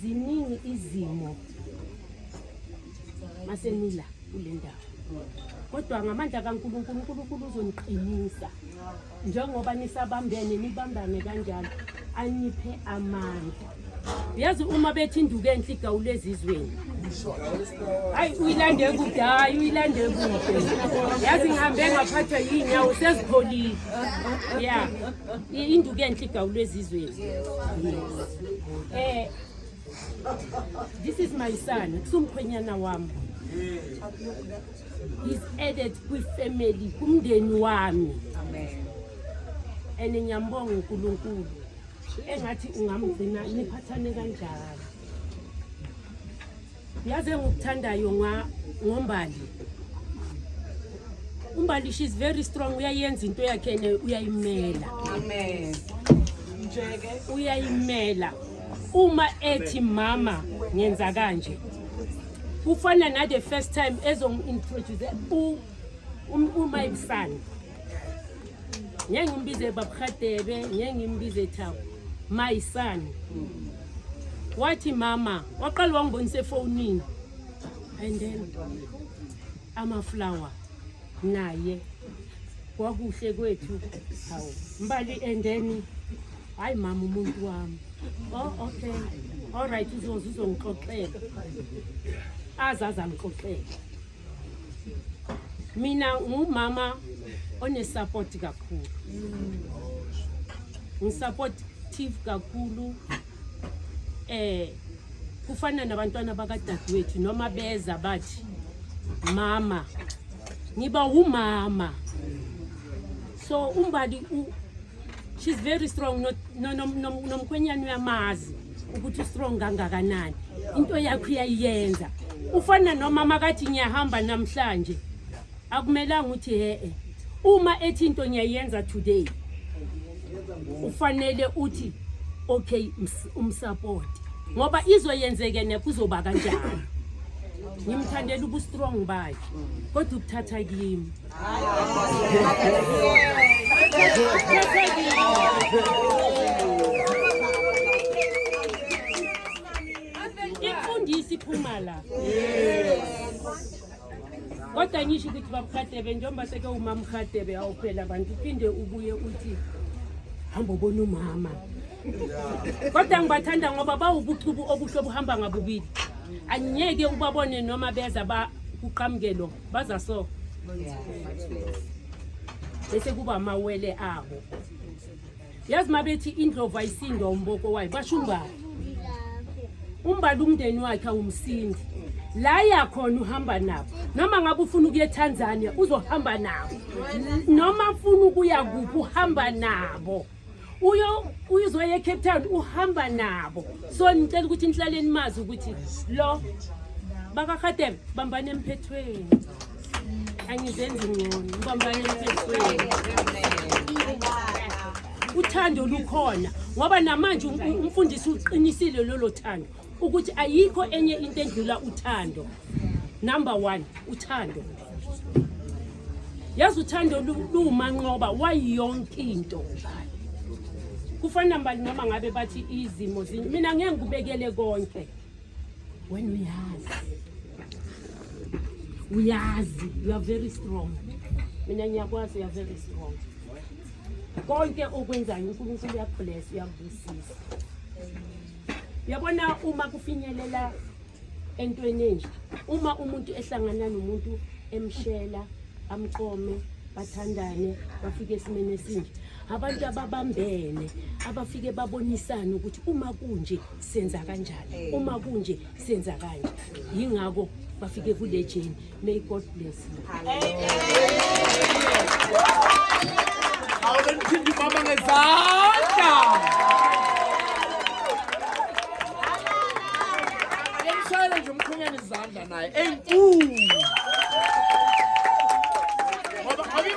ziningi izimo masenila kule ndawo kodwa ngamandla kaNkulunkulu uNkulunkulu uzoniqinisa njengoba nisabambene nibambane kanjalo aniphe amandla yazi uma bethi induke enhle igawule ezizweni hayi uyilande kude hayi uyilande kude yazi ngihambe ngaphathwa yinyawo sezipholile yeah induke enhle igawule ezizweni this is my son kusumkhwenyana wami he's added kwi-family kumndeni wami and ngiyambonga uNkulunkulu engathi ungamgcina niphathane kanjalo yaze ngokuthandayo ngombali umbali she's very strong uyayenza into yakhe ne uyayimela amen njeke uyayimela uma ethi mama ngenza kanje ufana na the first time ezongintroduce my son ngiyangimbize babkhadebe ngiyangimbize Thabo my son. Wathi mama, waqala wangibonisa efonini. And then amaflower naye kwakuhle kwethu hawo mbali and then hayi mama umuntu wami oh okay all right uzongixoxela azaza ngixoxela mina ngumama onesupport kakhulu ngisupportive kakhulu kufana nabantwana bakadadewethu noma beza bathi mama ngiba umama so umbali she's very strong nomkhwenyana uyamazi ukuthi strong kangakanani into yakho iyayenza ufana nomama kathi ngiyahamba namhlanje akumelanga uthi uma ethi into ngiyayenza today ufanele uthi okay umsupport ngoba izoyenzeke nekuzoba kanjani ngimthandela ubu strong bakhe kodwa ukuthatha kimi imfundisi iphuma la kodwa ngisho ukuthi babukhadebe njengoba seke umamkhadebe awuphela abantu uphinde ubuye uthi hamba ubona umama kodwa ngibathanda ngoba bawubucubu obuhle obuhamba ngabubili anyeke ubabone noma beza ba kuqhamukelo baza so bese kuba amawele abo yazi mabethi indlova isindwa umboko wayo bashumba umbali umndeni wakhe umsindi la yakhona uhamba nabo noma ngabe ufuna ukuya eTanzania uzohamba nabo noma ufuna ukuya kuphi uhamba nabo uzoya eCape Town uhamba nabo so ngicela ukuthi nihlaleni mazi ukuthi lo bakaKhatebe bambane emphethweni angizenzi ngcono bambane emphethweni uthando lukhona ngoba namanje umfundisi uqinisile lolo thando ukuthi ayikho enye into endlula uthando number 1 uthando yazi uthando lumanqoba wayonke into kufana mbali noma ngabe bathi izimo mina ngeke ngubekele konke when uyazi you are very strong mina ngiyakwazi you are very strong konke okwenzayo uNkulunkulu uyakubless uyakubusisa yabona uma kufinyelela entweni enje uma umuntu ehlangana nomuntu emshela amqome bathandane bafike esimene esinje abantu ababambene abafike babonisana ukuthi uma kunje senza kanjani uma kunje senza kanje yingako bafike kule jeni may God bless you
awulenithindi mama ngezandla yemshayela nje umkhwenyana izandla naye enkulu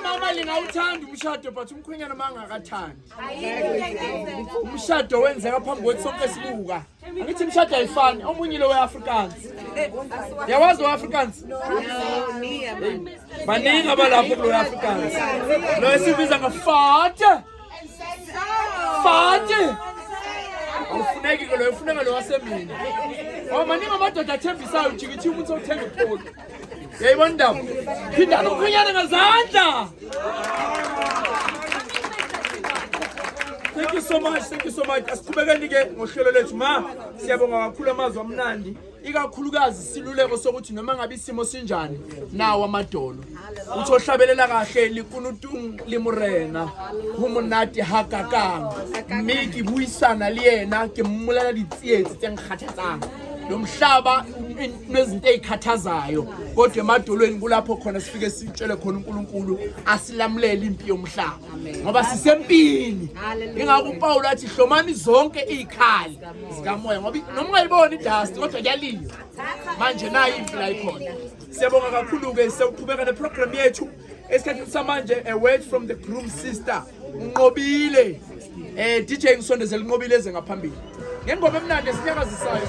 mama lingawuthanda umshado but umkhwenyana mangakathandi umshado wenzeka phambi kwethi sonke sibuka angithi umshado ayifani omunye lo weAfrikaans yawazi weAfrikaans baningi abalapho kulo weAfrikaans lo esibiza ngafate awufuneki lo ufuneka lo wasemini maningi amadoda athembisayo ujikithi umuntu othenga ipholo yayibona ndaba phindana umkhwenyana ngezandla Thank you so much. Asiqhubekeni ke ngohlelo lethu siyabonga kakhulu amazwi amnandi ikakhulukazi siluleko sokuthi noma ngabe isimo sinjani nawo amadolo uthi ohlabelela kahle likunutung limurena humonate hakakang miki buisana le yena ke mmulela ditsietsi tse ngikhathatsang lomhlaba nezinto ezikhathazayo kodwa emadolweni kulapho khona sifike sitshele khona uNkulunkulu asilamulela impi yomhlaba ngoba sisempini ingakho uPaul athi hlomani zonke izikhali zikamoya ngoba noma ungayiboni idust kodwa kuyaliyo manje nayi impi la ikhona siyabonga kakhulu ke sewuqhubeka neprogram yethu esikhathini samanje a word from the groom sister unqobile DJ ngisondezela unqobile eze ngaphambili ngengoma emnandi esinyakazisayo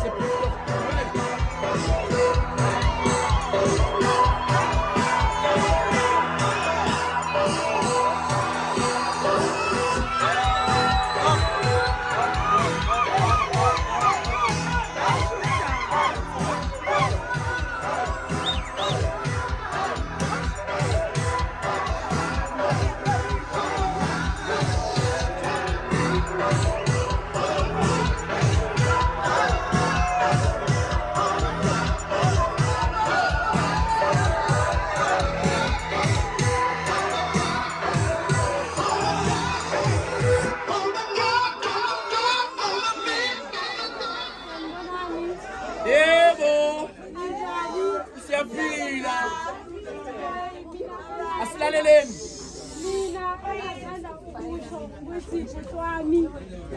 Wesipho wami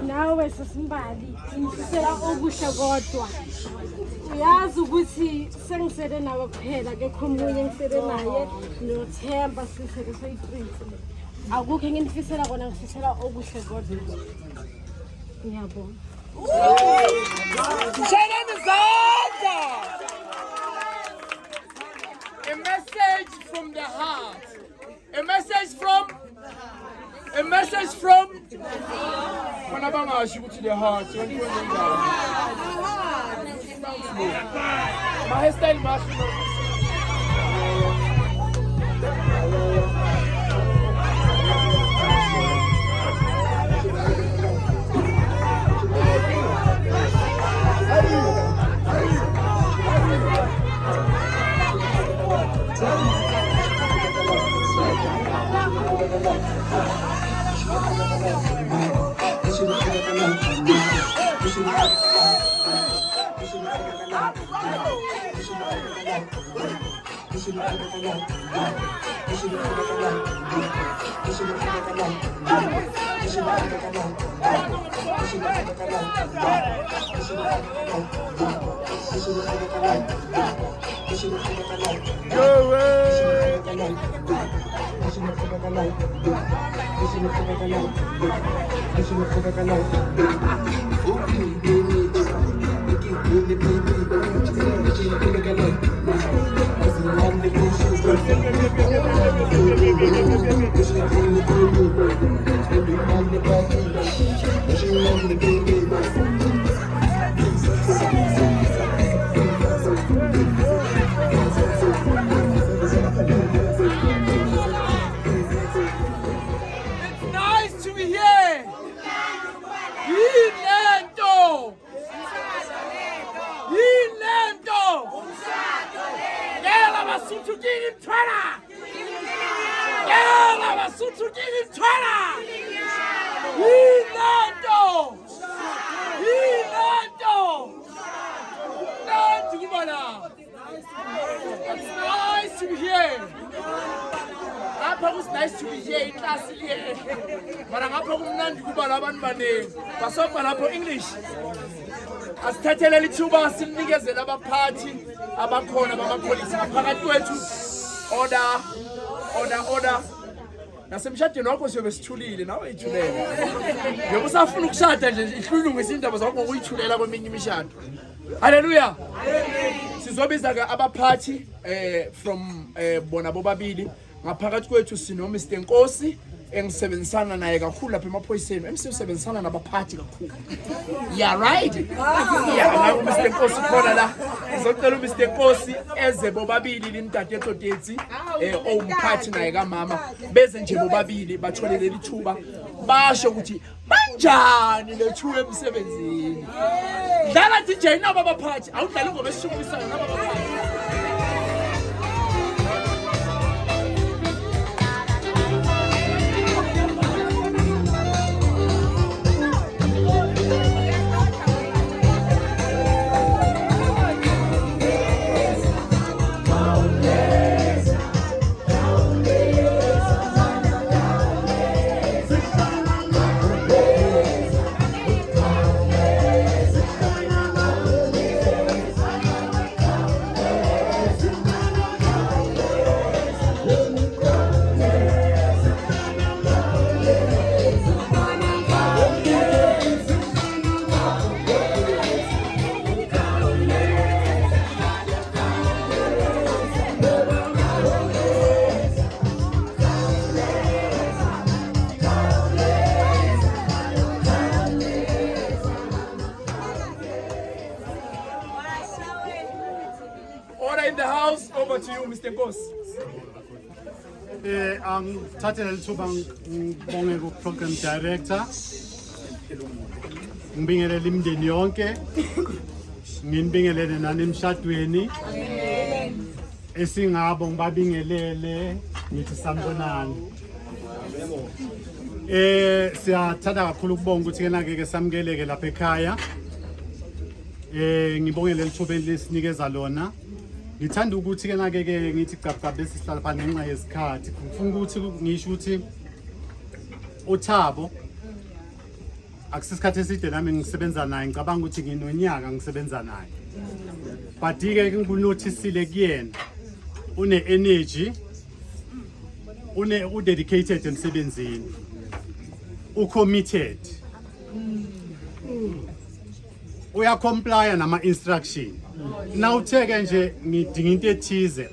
nawe sesimbali ngifisela okuhle kodwa uyazi ukuthi sengisele nawe kuphela ke khomunye ngisele naye noThemba sisele soyitrisi akukho engifisela kona ngifisela okuhle kodwa ngiyabona
A message from the heart. A message from When I'm to the heart. My hairstyle nice to be here in class here. Mara ngapha kumnandi kuba labantu banengi. Basoba lapho English. Asithathele lithuba sinikezele abaphathi abakhona bamapolisi ngaphakathi kwethu. Order. Nasemshadweni wakho siyobe sithulile nawe ithulele. Ngoba usafuna ukushada nje ihlulungisa indaba zakho ngokuyithulela kweminye imishado. Hallelujah. Sizobiza ke abaphathi from bona bobabili. Ngaphakathi kwethu sino Mr Nkosi engisebenzisana naye kakhulu lapha emaphoyiseni emsebenzisana nabaphathi kakhulu. Yeah right? Yeah, la Mr Nkosi khona la. Ngizocela uMr Nkosi eze bobabili limdade etodetsi owumphathi naye kaMama beze nje bobabili batholele lithuba basho ukuthi banjani lethuwe emsebenzini. Dlala DJ naba abaphathi awudlali ngoba esishukumisayo naba abaphathi. In the house, over to you, Mr. Nkosi.
Ngithathe lithuba ngibonge ku-program director. Ngibingelele imindeni yonke. Nginibingelele nani emshadweni. Esingabo ngibabingelele ngithi sanibonani. Siyathanda kakhulu ukubonga ukuthi ke samukeleke lapha ekhaya. Ngibongele lithuba elisinikeza lona. Ngithanda ukuthi ke ngithi cabca bese sihlala phansi ngenxa yesikhathi. Ngifuna ukuthi ngisho ukuthi uThabo akusisikhathi eside nami ngisebenza naye ngicabanga ukuthi nginonyaka ngisebenza naye but ke ngikunotisile kuyena une energy u-dedicated emsebenzini u-committed uyakomplya nama-instruction nawutheke nje ngidinga into ethize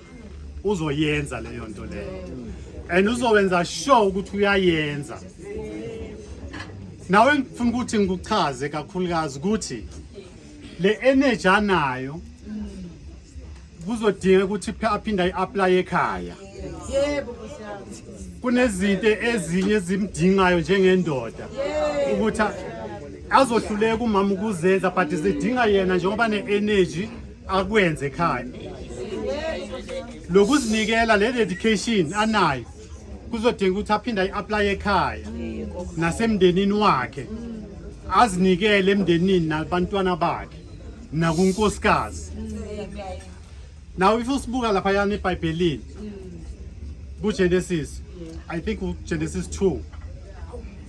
uzoyenza leyo nto leyo and uzowenza sure ukuthi uyayenza nawe ngifuna ukuthi ngikuchaze kakhulukazi ukuthi le energy anayo kuzodinga ukuthi aphinde ayi-apply ekhaya kunezinto ezinye ezimdingayo njengendoda ukuthi azohluleka umama ukuzenza but zidinga yena njengoba ne-energy akwenze ekhaya lokuzinikela le dedication anayo kuzodinga ukuthi aphinde ayi-apply ekhaya nasemndenini wakhe azinikele emndenini nabantwana bakhe nakunkosikazi. Now if usibuka lapha yana eBhayibhelini kuGenesis, I think Genesis 2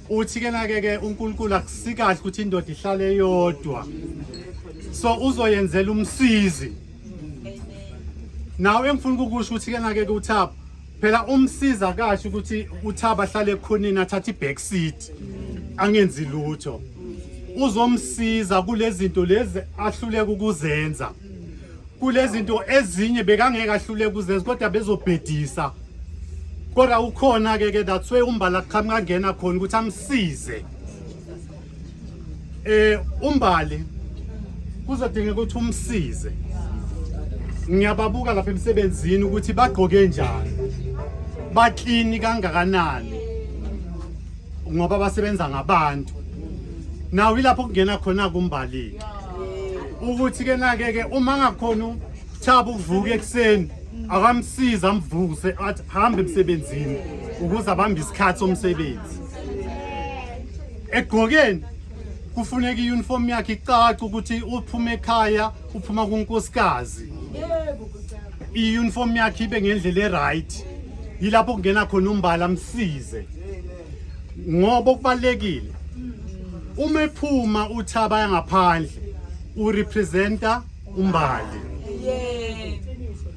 uthi ke ke uNkulunkulu akusikahle ukuthi indoda ihlale yodwa, so uzoyenzela umsizi. Nawe engifuna ukusho ukuthi ke ke uThabo phela umsiza kahle ukuthi uThabo ahlale khonini athathe iback seat angenzi lutho, uzomsiza kulezi zinto lezi ahluleka ukuzenza, kulezi zinto ezinye bekangeke ahluleka ukuzenza kodwa bezobhedisa. Kodwa ukhona ke that's why uMbali aqhamuka ngena khona ukuthi amsize. uMbali kuzodinga ukuthi umsize. Ngiyababuka lapha emsebenzini ukuthi bagqoke njani, baklini kangakanani ngoba basebenza ngabantu. Nawe ilapho kungena khona kuMbali ukuthi ke uma ngakhona uThabo uvuka ekseni akamsiza amvuse athi hambe emsebenzini ukuze abambe isikhathi somsebenzi. Egqokeni kufuneka iuniform yakhe icace ukuthi uphuma ekhaya uphuma kunkosikazi. Iuniform yakhe ibe ngendlela eright, yilapho kungena khona uMbali amsize. Ngoba kubalekile uma ephuma uThabo ngaphandle urepresenta uMbali.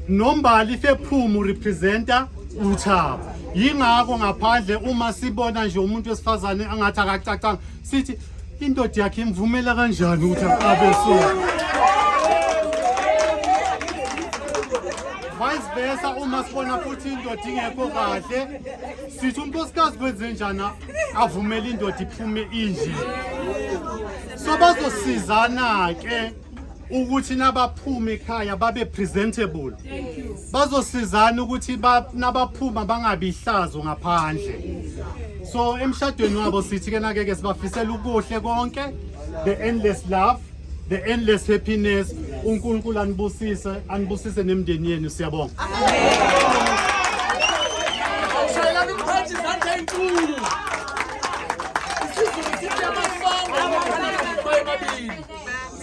Nombali fephuma urepresenta uThabo. Yingakho ngaphandle uma sibona nje umuntu wesifazane angathi akacacanga sithi indoda yakhe imvumela kanjani ukuthi abe so. Vice versa uma sibona futhi indoda ingekho kahle sithi unkosikazi kwenze njani avumela indoda iphume inje. So bazosizana ke ukuthi nabaphuma ekhaya babe presentable, bazosizana ukuthi nabaphuma bangabi ihlazo ngaphandle. So emshadweni wabo sithi ke sibafisela ukuhle konke, the endless love, the endless happiness. uNkulunkulu anibusise nemndeni yenu, siyabonga.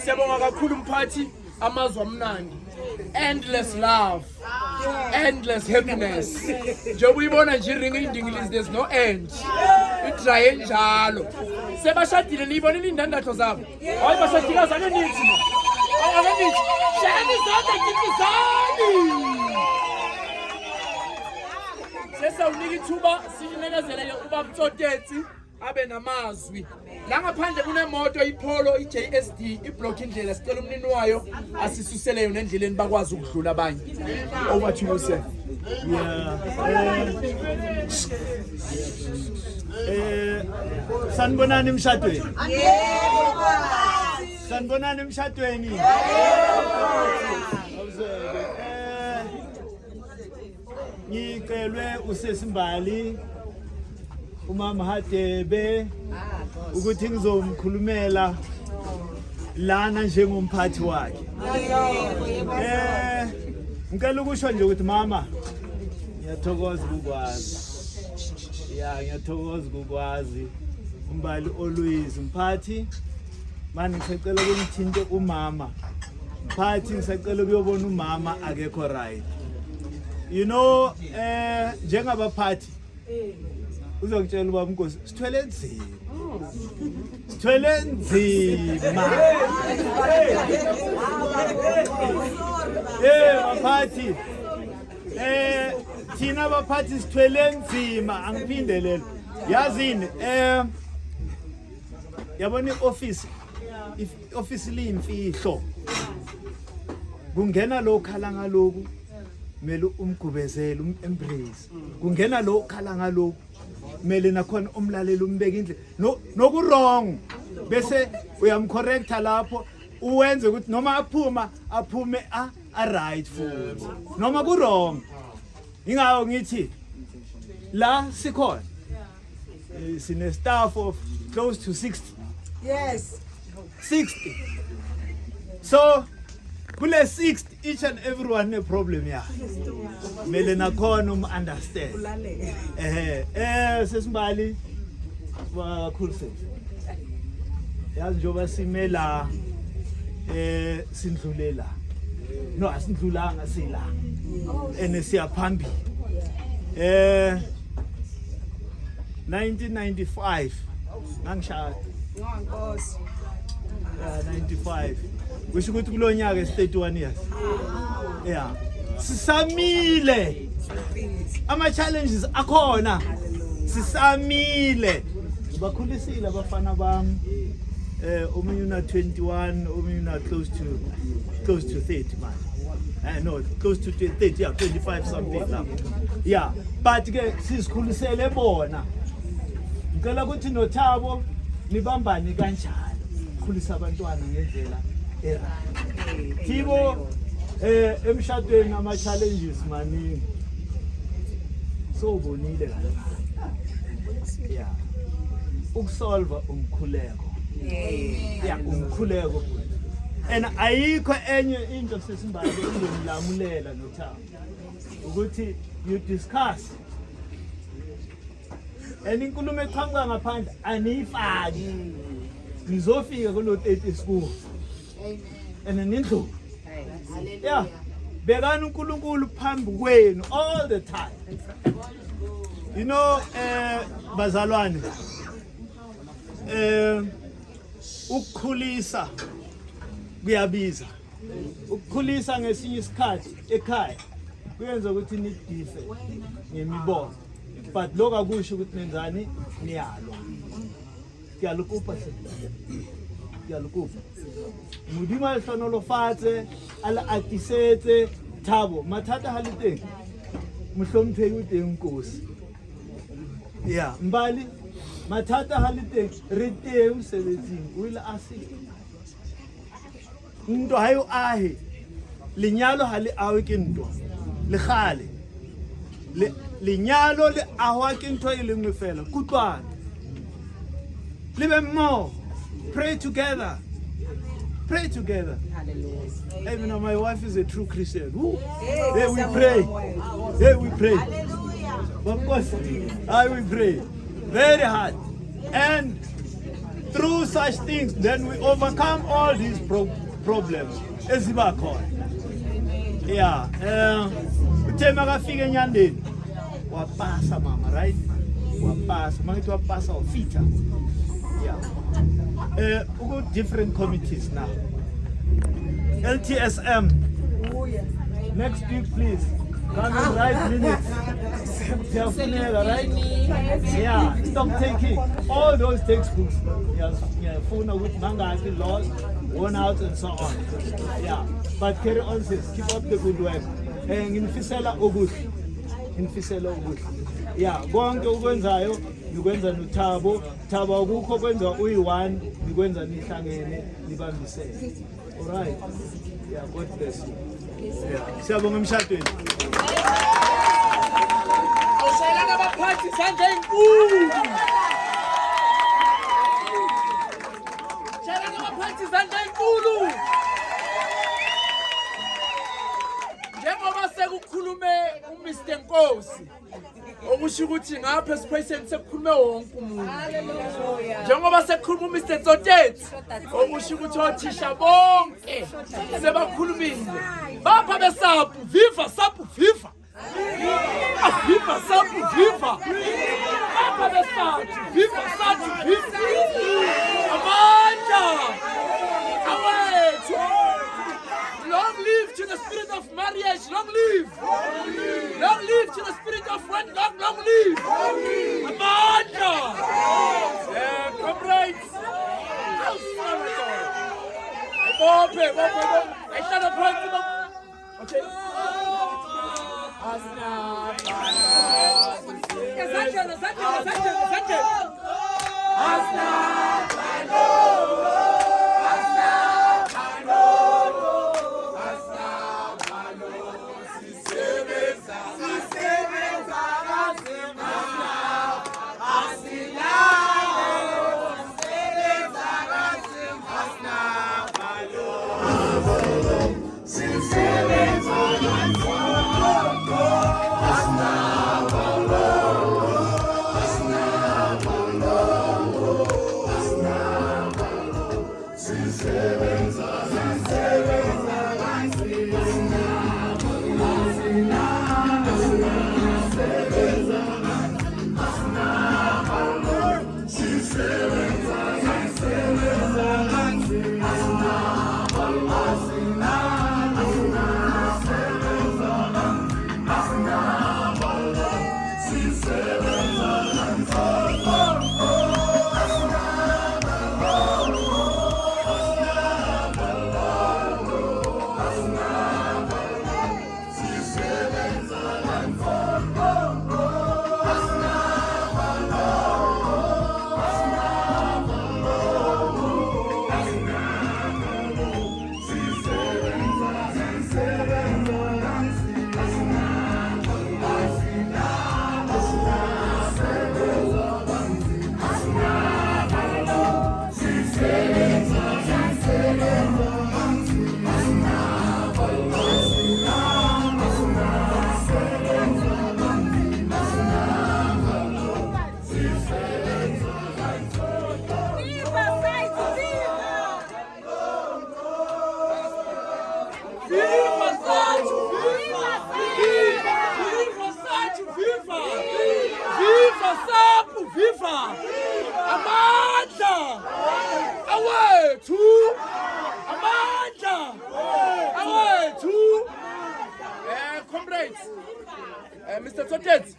Siyabonga kakhulu mphathi, amazwi amnandi. Endless love, endless happiness. Njengoba uyibona nje iringi indingilizi, there's no end. Idry njalo. Sebashadile niyibonile indandatho zabo. Hayi bashadikazi anenithi. Anenithi. Shani zonke ngikizani. Sesawunika ithuba sinekezele ubaba Mtsotetsi abe namazwi. La ngaphandle kunemoto iPolo iJSD iblock indlela, sicela umnini wayo asisusele yona endleleni bakwazi ukudlula abanye. Over to you sir.
Sanibonani emshadweni. Sanibonani emshadweni. Ngicelwe uSesimbali uMama Hadebe ukuthi ngizomkhulumela lana njengomphathi wakhe. Ngicela ukusho nje ukuthi mama ngiyathokoza ukukwazi. Ngiyathokoza ukukwazi uMbali always mphathi. Manje ngisacela ukungithinte umama. Mphathi ngisacela ukuyobona umama akekho right. You know njengabaphathi
uzokutshela ubaba uNkosi sithwele nzima. Sithwele nzima. Baphathi. Thina baphathi sithwele nzima angiphindelele. Yazini yabona office liyimfihlo. Kungena lo khala ngaloku mele umgubezele embrace. Kungena lo khala ngaloku mele nakhona umlalela umbeke indle noku wrong bese uyamcorrecta lapho uwenze ukuthi noma aphume a right futhi noma ku wrong. Ingawo ngithi la sikhona sine staff of close to 60.
Yes.
60. So kule 60 each and everyone a problem ya. Mele nakhona understand. Sesimbali bakhulu sethu. Yazi njoba simela sindlulela. No asindlulanga sila. Siya phambili. 1995 ngangishada.
Nkosi.
95. Kusho ukuthi kulonyaka 31 years. Yeah. Sisamile. Ama challenges akhona. Sisamile. Bakhulisile abafana bami. Omunye una 21, omunye una close to 30 man. No, close to 30, yeah, 25 something now. Yeah, but ke sisikhulisele bona. Ngicela ukuthi noThabo nibambane kanjalo. Khulisa abantwana ngendlela right. Thibo emshadweni ama challenges maningi. So bonile la. Yeah. Ukusolve umkhuleko. Yeah, umkhuleko. And ayikho enye into sesimbali engimlamulela noThabo. Ukuthi you discuss. Inkulumo eqhamuka ngaphandle aniyifaki. Nizofika kulo 30 school. And nindlu. Yeah. Bekani uNkulunkulu phambi kwenu all the time. You know bazalwane ukukhulisa kuyabiza. Ukukhulisa ngesinye isikhathi ekhaya kuyenza ukuthi nidife ngemibono. But lokho akusho ukuthi nenzani niyalwa. Kuyalukupha Mudima sanolo fatse ala atisetse Thabo mathata haliteng muhlompheki uteng Nkosi. Yeah, mbali mathata haliteng rite umsebenzini wila asi. Ndo hayo ahe linyalo hali awe ke ntwa le khale linyalo le ahwa ke ntwa ile ngwe fela kutlwana libe more. Pray together. Pray together. Hallelujah. Even though my wife is a true Christian. There we pray. There we pray. Of course, I will pray very hard. And through such things, then we overcome all these problems. Yeah. Utema kafika nyandeni. Wapasa mama, right? Wapasa. Mangithi wapasa ofita. Yeah. We got different committees now. LTSM. Next week, please. Come and write minutes. Right? Yeah. Stop taking all those textbooks. Yeah. Phone with manga, laws, worn out, and so on. Yeah. But carry on, sis. Keep up the good work. And in Fisela Ogut. Yeah. Go on to Gwenzayo. Nikwenza noThabo, Thabo akukho kwenza uyi1, nikwenza nihlangene nibambisene. All right. Yeah, God bless you. Yeah. Siyabonga emshadweni.
Awushayelana abaphathi sandla enkulu. Shayelana abaphathi sandla enkulu. Njengoba sekukhulume uMr Nkosi. Okusho ukuthi ngapha esipheseni sekukhulume wonke umuntu. Hallelujah. Njengoba sekukhuluma uMr Tsotetsi, okusho ukuthi othisha bonke sebakhulumile. Bapha besapu, viva sapu viva. Viva sapu viva. Viva Versace! Viva Versace! Viva! Amanda! Await! Long live to the spirit of marriage! Long live! Long live to the spirit of wedlock! Long live! Amanda! Comrades! Okay. Comrades, Mr. Totet,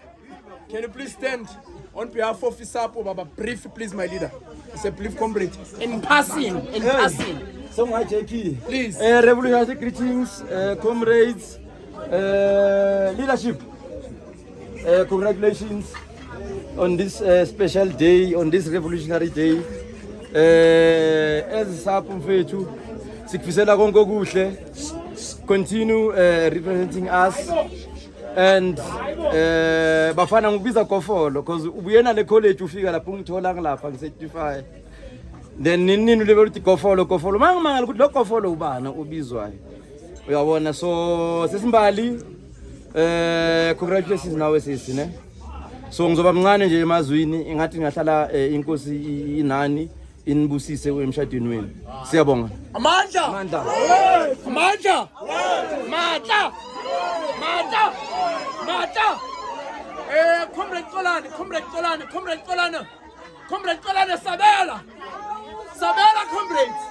can you please stand on behalf of ISAPO, Baba? Brief, please, my leader. It's a brief, comrade. In passing.
So much, JP.
Please.
Revolutionary greetings, comrades, leadership. Congratulations on this special day, on this revolutionary day. As ISAPO mfethu, sikufisela konke okuhle. Continue representing us and bafana ngibiza Gofolo because ubuyena le college ufika lapho ngithola ngilapha ngi-certify then nini level uthi Gofolo mangimangala ukuthi lo Gofolo ubana ubizwayo uyabona so sesimbali congratulations nawe sisi ne so ngizoba mncane nje emazwini ingathi ngahlala inkosi inani inibusise emshadweni wenu siyabonga
Amandla comrade Xolani Sabela comrades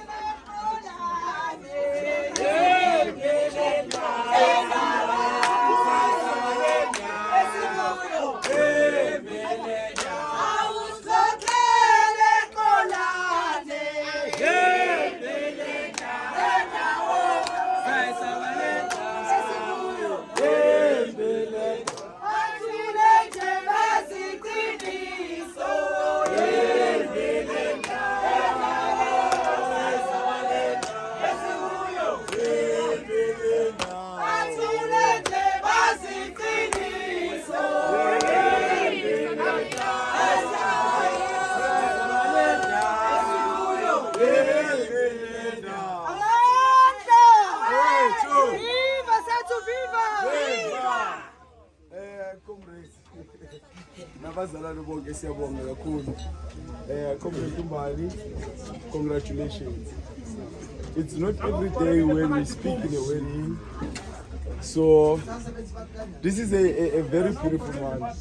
Nabazalwane bonke siyabonga kakhulu. Comrade Tumbali, congratulations. It's not every day when we speak in a wedding. So this is a very beautiful one.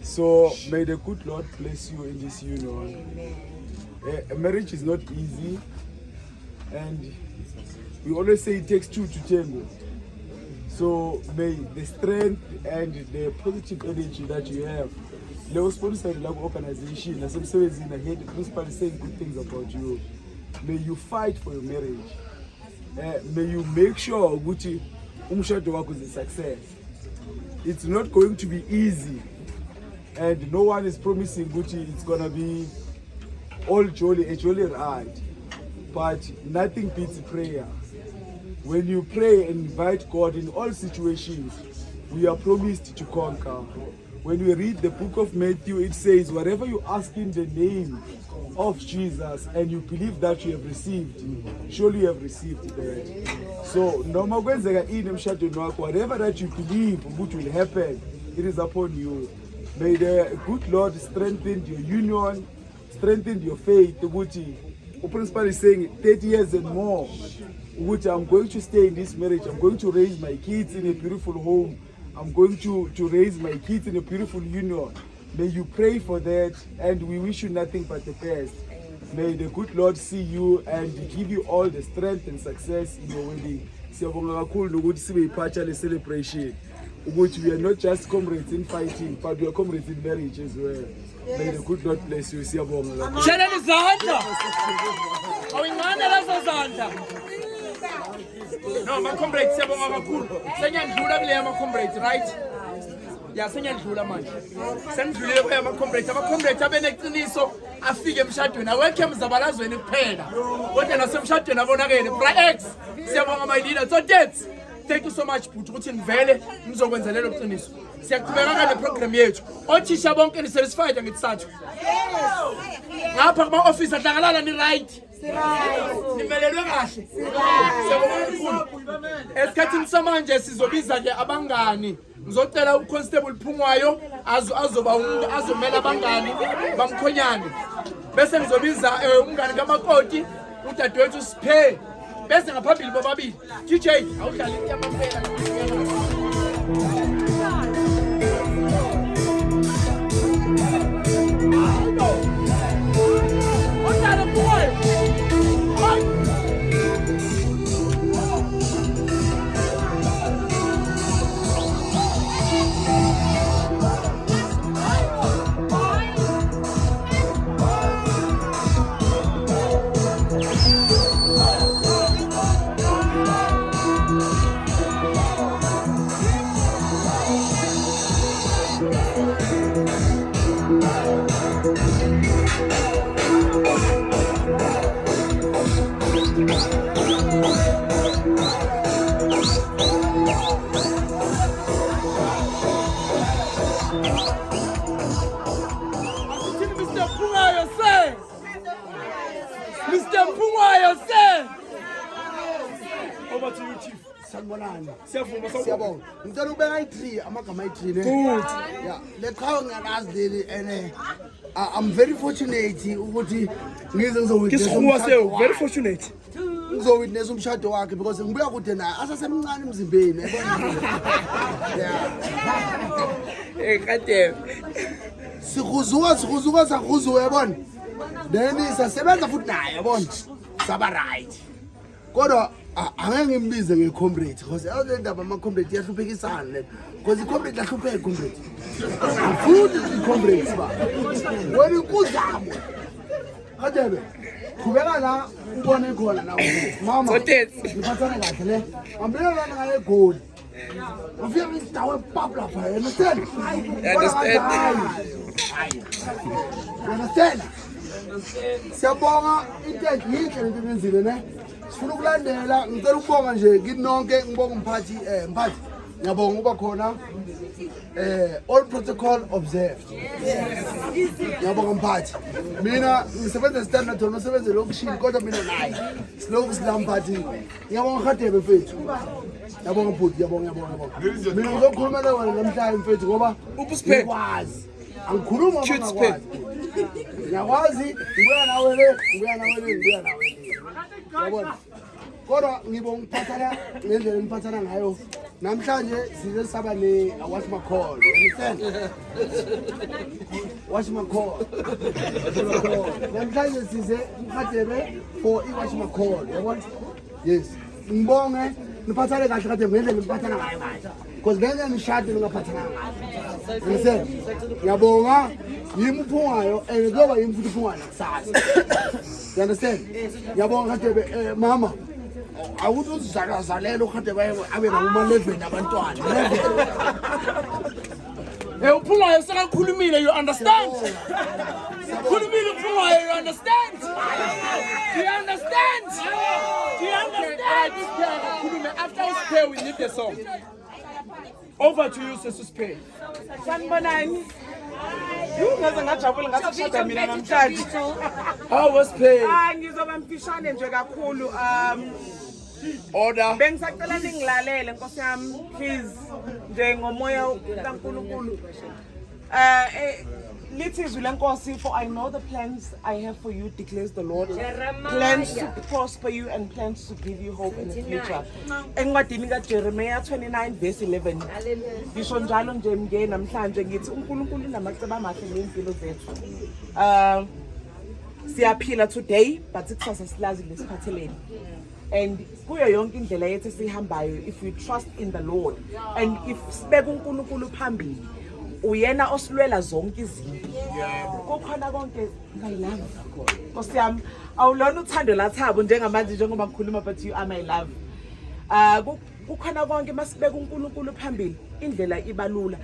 So may the good Lord bless you in this union. Marriage is not easy, and we always say it takes two to tango. So may the strength and the positive energy that you have, the sponsor like organization, as I'm saying, I hear the principal saying good things about you. May you fight for your marriage. May you make sure Gucci umshado wako is a success. It's not going to be easy, and no one is promising Gucci it's gonna be all jolly, a jolly ride. But nothing beats prayer. When you pray and invite God in all situations, we are promised to conquer. When we read the book of Matthew, it says, whatever you ask in the name of Jesus and you believe that you have received, surely you have received that. So, whatever that you believe which will happen, it is upon you. May the good Lord strengthen your union, strengthen your faith. The principal is saying 30 years and more, which I'm going to stay in this marriage. I'm going to raise my kids in a beautiful home. I'm going to raise my kids in a beautiful union. May you pray for that, and we wish you nothing but the best. May the good Lord see you and give you all the strength and success in your wedding. Siyabonga kakhulu ukuthi sibe iphatsha le celebration. Ukuthi we are not just comrades in fighting, but we are comrades in marriage as well. May the good Lord bless you. Siyabonga.
Sheleni izandla. Awingane lezo zandla. No, my comrades siyabonga kakhulu. Senyandlula kule ama comrades, right? Ya senyandlula manje. Sendlulile kwa ama comrades. Ama comrades abeneqiniso afike emshadweni. Awekho emzabalazweni kuphela. Kodwa nasemshadweni abonakele. Bra X siyabonga my leader. So dates. Thank you so much Bhuti ukuthi nivele ngizokwenza lelo qiniso. Siyaqhubeka ngale program yethu. Othisha bonke ni satisfied ngitsathu. Yes. Ngapha kuma office adlakalala ni right. Nimelelwe kahle. Siyabonga kakhulu. Esikhathini samanje sizobiza ke abangani. Ngizocela uConstable Phungwayo azoba umuntu azomela abangani bamkhonyane. Bese ngizobiza umngani kaMakoti udadewethu Siphe. Bese ngaphambili bobabili. DJ awudlala inyamapela. Odala boy. Mr. Phungwayo, sir. Over to you, Chief.
Sanibonani.
Siyabonga.
Ngicela ubeka i3 amagama i3 ne. Good. Yeah, le qhawe ngiyalazi leli and I'm very fortunate ukuthi ngize ngizowitness.
Kisikuwa seo, very fortunate.
Ngizowitness umshado wakhe because ngibuya kude naye asasemncane emzimbeni yabona.
Yeah. Kade.
Sikhuzuka sakhuzuka yabona. Then sasebenza futhi naye yabona. Saba right. Kodwa angeke ngimbize ngecomrade because le ndaba ama comrade yahluphekisana le because icomrade lahlupheka comrade. Futhi icomrade ba. Wena inkuzamo. Kadebe. Qhubeka la ubone khona na mama. Ngiphathana kahle le. Ambela lana ngaye goal. Ufika ngidawe papla pha. Understand? Understand? Siyabonga into yinhle lento nenzile ne. Sifuna ukulandela ngicela ukubonga nje kithi nonke ngibonga umphathi mphathi ngiyabonga uba khona all protocol observed. Ngiyabonga mphathi mina ngisebenza standard no sebenza lokushini kodwa mina nayi siloku silamphathi ngiyabonga Khadebe mfethu ngiyabonga Bhuti ngiyabonga mina ngizokhuluma nawe namhlanje mfethu ngoba ukwazi angikhuluma ngakwazi ngiyakwazi ngibuya nawe le yabona kodwa ngibonga ukuphathana ngendlela engiphathana ngayo namhlanje size saba ne wash my call. Understand? Wash my call. Namhlanje size mkhatebe for I wash my call. Yabona? Yes. Ngibonge niphathane kahle kade ngendlela niphathana ngayo manje. Because ngeke nishade ningaphathana ngayo. Understand? Ngiyabonga yimi uphungayo and kuzoba yimi futhi uphungayo kusasa. You understand? Ngiyabonga khatebe mama. Awuthi uzizalazalela ukhatebe abe nguma 11 abantwana. 11.
Uphungayo sekakhulumile, you understand? Khulumile uphungayo, you understand? Do you understand? Do you understand? After we spare, we need the song. Over to you, Sister Spare.
Sanibonani. Ngaze ngajabula ngasashada mina namhlanje.
How was pay?
Ngizoba mfishane nje kakhulu.
Order.
Bengisacela ningilalele Nkosi yami, please, njengomoya kaNkulunkulu. Lithi izwi lenkosi, for I know the plans I have for you, declares the Lord. Plans to prosper you and plans to give you hope in the future. Encwadini kaJeremiah 29 verse 11. Ngisho njalo nje mnge namhlanje ngithi uNkulunkulu unamacebo amahle ngempilo zethu. Siyaphila today but ikusasa silazi lesiphatheleni. And kuyo yonke indlela yethu sihambayo, if we trust in the Lord and if sibeka uNkulunkulu phambili, uyena osilwela zonke izinto. Kukhona konke my love. Nkosi yami, awulona uthando lathabo njengamanje njengoba ngikhuluma, but you are my love. Kukhona konke masibeka uNkulunkulu phambili, indlela ibalula.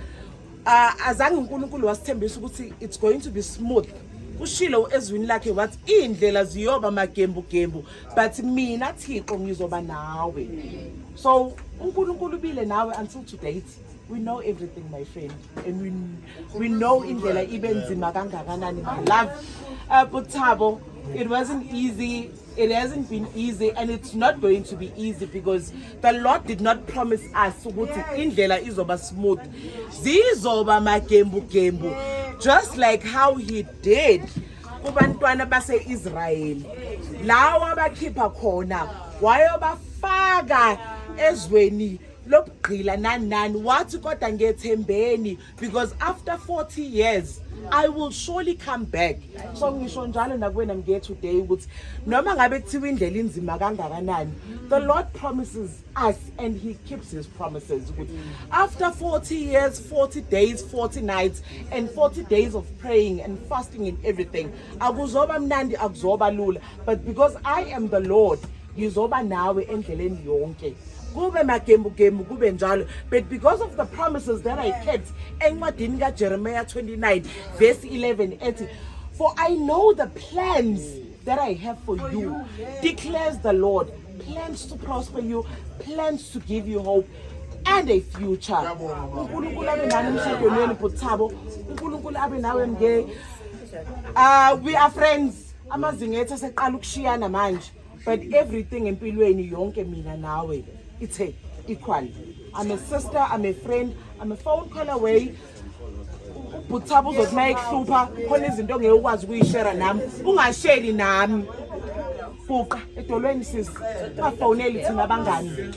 Azange uNkulunkulu wasithembisa ukuthi it's going to be smooth. Ushilo ezwini lakhe wathi indlela ziyoba magembu gembu, but mina Thixo ngizoba nawe. So uNkulunkulu bile nawe until today. We know everything, my friend, and we know indlela ibenzima kangakanani, my love. But Thabo, it wasn't easy. It hasn't been easy, and it's not going to be easy because the Lord did not promise us ukuthi indlela izoba smooth. Zizoba magembu gembu, just like how He did kubantwana base Israel. Lawa abakhipha khona wayobafaka ezweni lokugqila nani wathi kodwa ngethembeni, because after 40 years I will surely come back. So ngisho njalo nakuwena mnge today ukuthi noma ngabe kuthiwa indlela inzima kangakanani, the Lord promises us and He keeps His promises. After 40 years, 40 days, 40 nights and 40 days of praying and fasting and everything, akuzoba mnandi, akuzoba lula, but because I am the Lord, ngizoba nawe endleleni yonke. Kube magembu gembu kube njalo, but because of the promises that I kept, encwadini kaJeremiah 29 verse 11 ethi, for I know the plans that I have for you, declares the Lord, plans to prosper you, plans to give you hope and a future. uNkulunkulu abe nani emshadweni wenu Thabo, uNkulunkulu abe nawe mnge. We are friends, amazinga ethu aseqala ukushiyana manje, but everything empilweni yonke mina nawe it's equal. I'm a sister, I'm a friend, I'm a phone call away. But Thabo uzothi mayekuhlupha khona izinto ongeke ukwazi ukuyishare nami, ungashare nami. Fuqa edolweni sisi, ungafoneli thina abangani.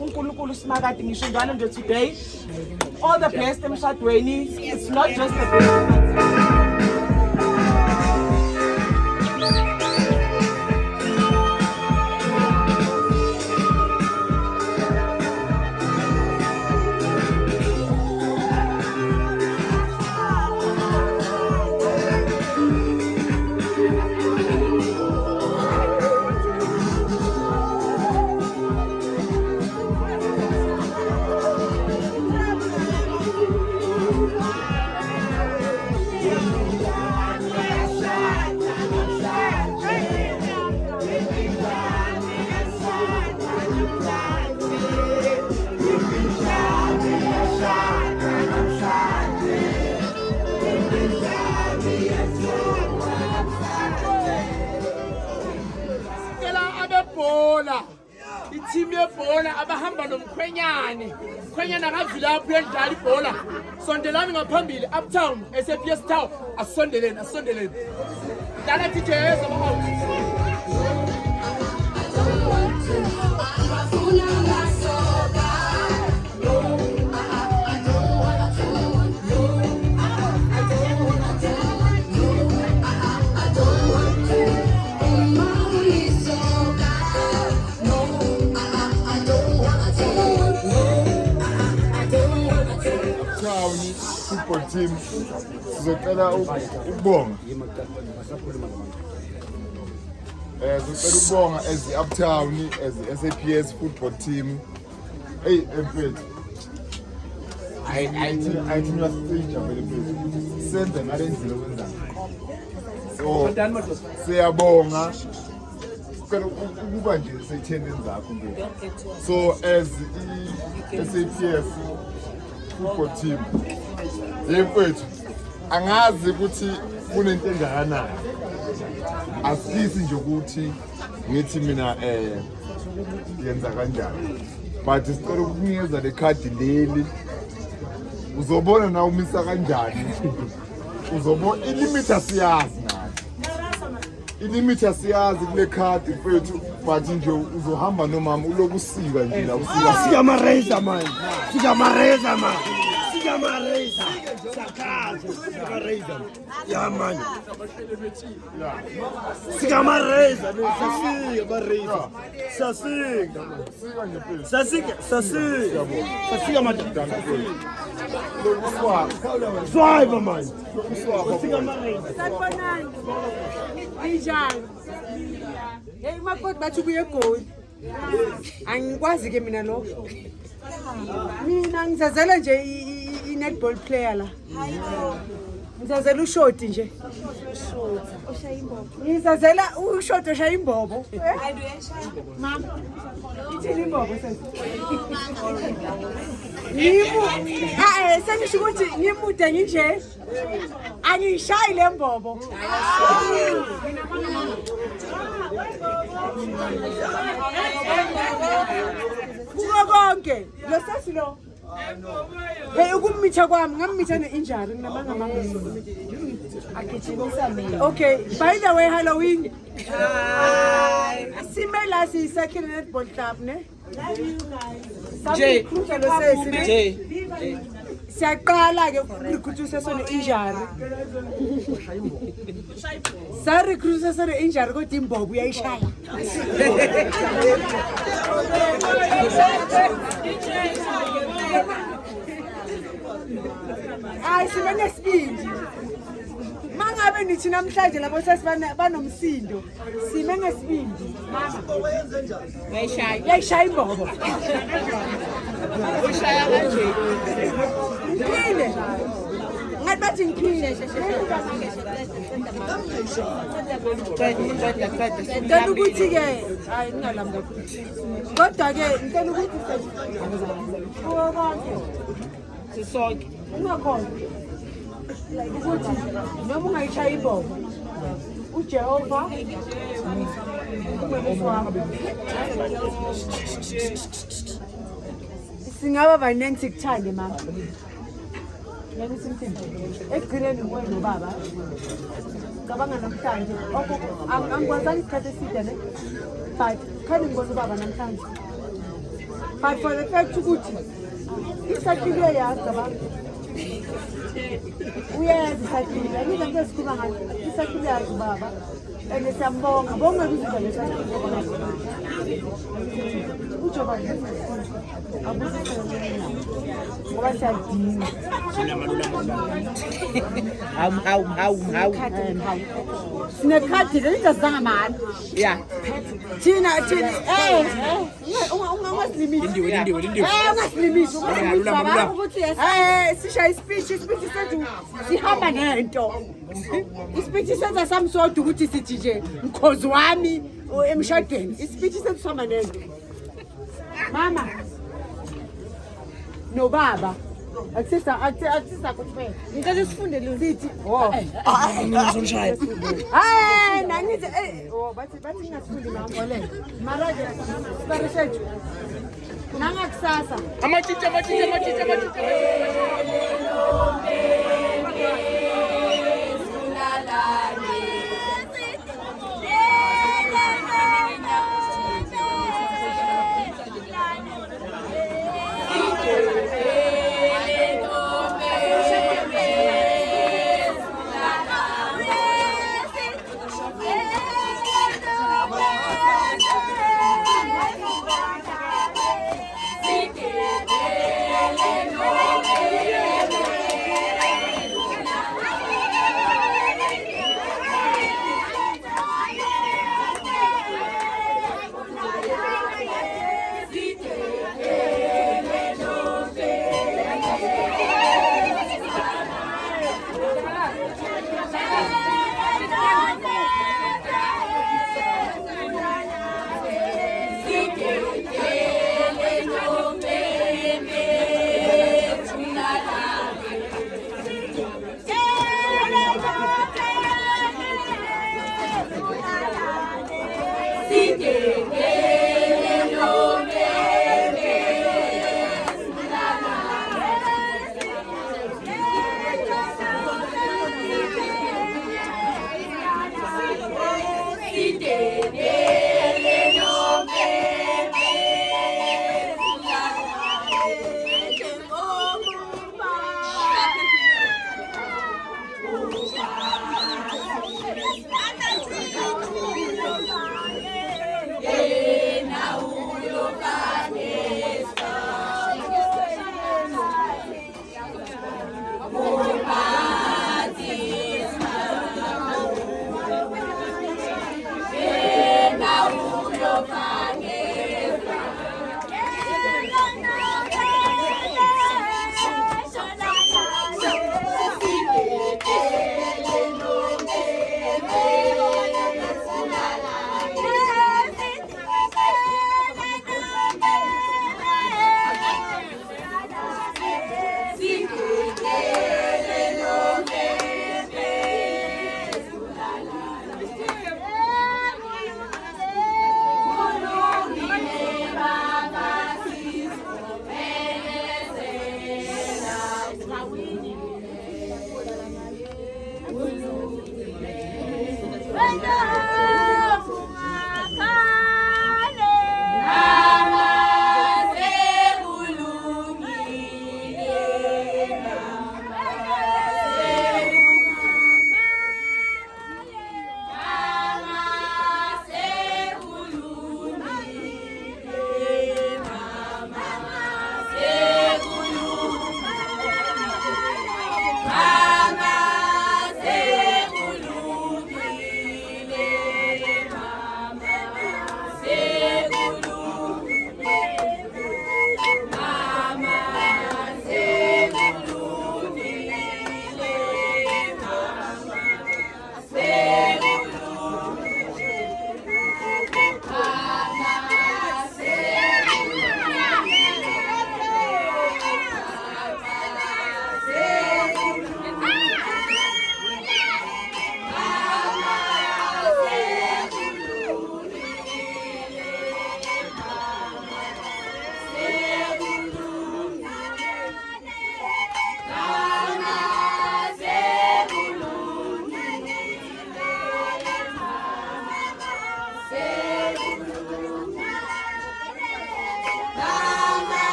uNkulunkulu simakade ngisho njalo nje today. All the best emshadweni. It's not just the best.
Team yebhola abahamba nomkhwenyane. Khwenyana akavile lapho endlala ibhola. Sondelani ngaphambili uptown SAPS Town. Asondeleni. Dala DJ
team sizocela ukubonga sizocela ukubonga as i-Uptown as i-SAPS football team hey mfethu ayithi niyasijabule mfethu senze ngale ndlela okwenza so siyabonga sicela ukuba nje seyithendeni zakho mfethu so as i-SAPS football team yemfethu angazi ukuthi kunento engakanani asisi nje ukuthi ngithi mina yenza kanjani but sicela ukunikeza le card leli uzobona na umisa kanjani uzobona ilimit asiyazi nayo ilimit asiyazi kule card mfethu but nje uzohamba nomama ulokusika nje la usika
Sika mareza man. Sika mareza man. Sika mareza. Sika mareza. Ya man. Sika mareza. Sika mareza. Sasika. Sasika. Sasika. Sasika madam. Swipe man. Sika mareza.
Sanibonani. Injani? Hey makoti bathi kuye egoli. Angikwazi ke mina lokho. Mina ngizazela nje i-netball player la. Ngizazela ushoti nje. Oshaya imbobo. Ngizazela ushoti oshaya imbobo. Mama. Ithini imbobo sesi? Sengisho ukuthi ngimude nginje. Angishayi le mbobo. Kuko konke lo sesi lo hey ukumitha kwami ngamitha ne-injury nginamanga amangisi agijimisa mina okay by the way Halloween simela siyisakhile netball club ne J siyaqala ke recruituse sona injury sa recruituse sona injury kodwa imbobo uyayishaya ay sibenesibindi mangabe nithi namhlanje labo sesibana banomsindo sime ngesibindi mama yayishaya imbobo ushaya kanje ngile ngathi bathi ngiphile ngicela ukuthi ke hayi ningalami kakhulu kodwa ke ngicela ukuthi kuwo konke sisonke ungakhona ukuthi noma ungayishaya imbobo uJehova singaba baningi sikuthande mama yakuthi mthembu ekugcineni nguwe nobaba cabanga namhlanje angikwazanga isikhathi eside ne but khani ngibona ubaba namhlanje but for the fact ukuthi isakhiwe yazi abantu uyazi isakhiwe angiza nto esikhuluma ngayo isakhiwe yazi ubaba and siyambonga bonga izinto lesakhiwe uJehova ngoba siyadinga hawu sinekhadi lelingazanga mani ya thina ungaslimisi sishaya ispeech sethu sihamba nento ispeech senza sami sodwa ukuthi sithi nje mkhozi wami emshadweni ispeech sethu sihamba nento mama no baba akusisa kuphela ngicela sifunde lo sithi ngizonshaya hayi nangithi bathi ngasifundi mangolele mara ke sibarishethu nangakusasa
Amatshitshi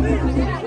Thank you.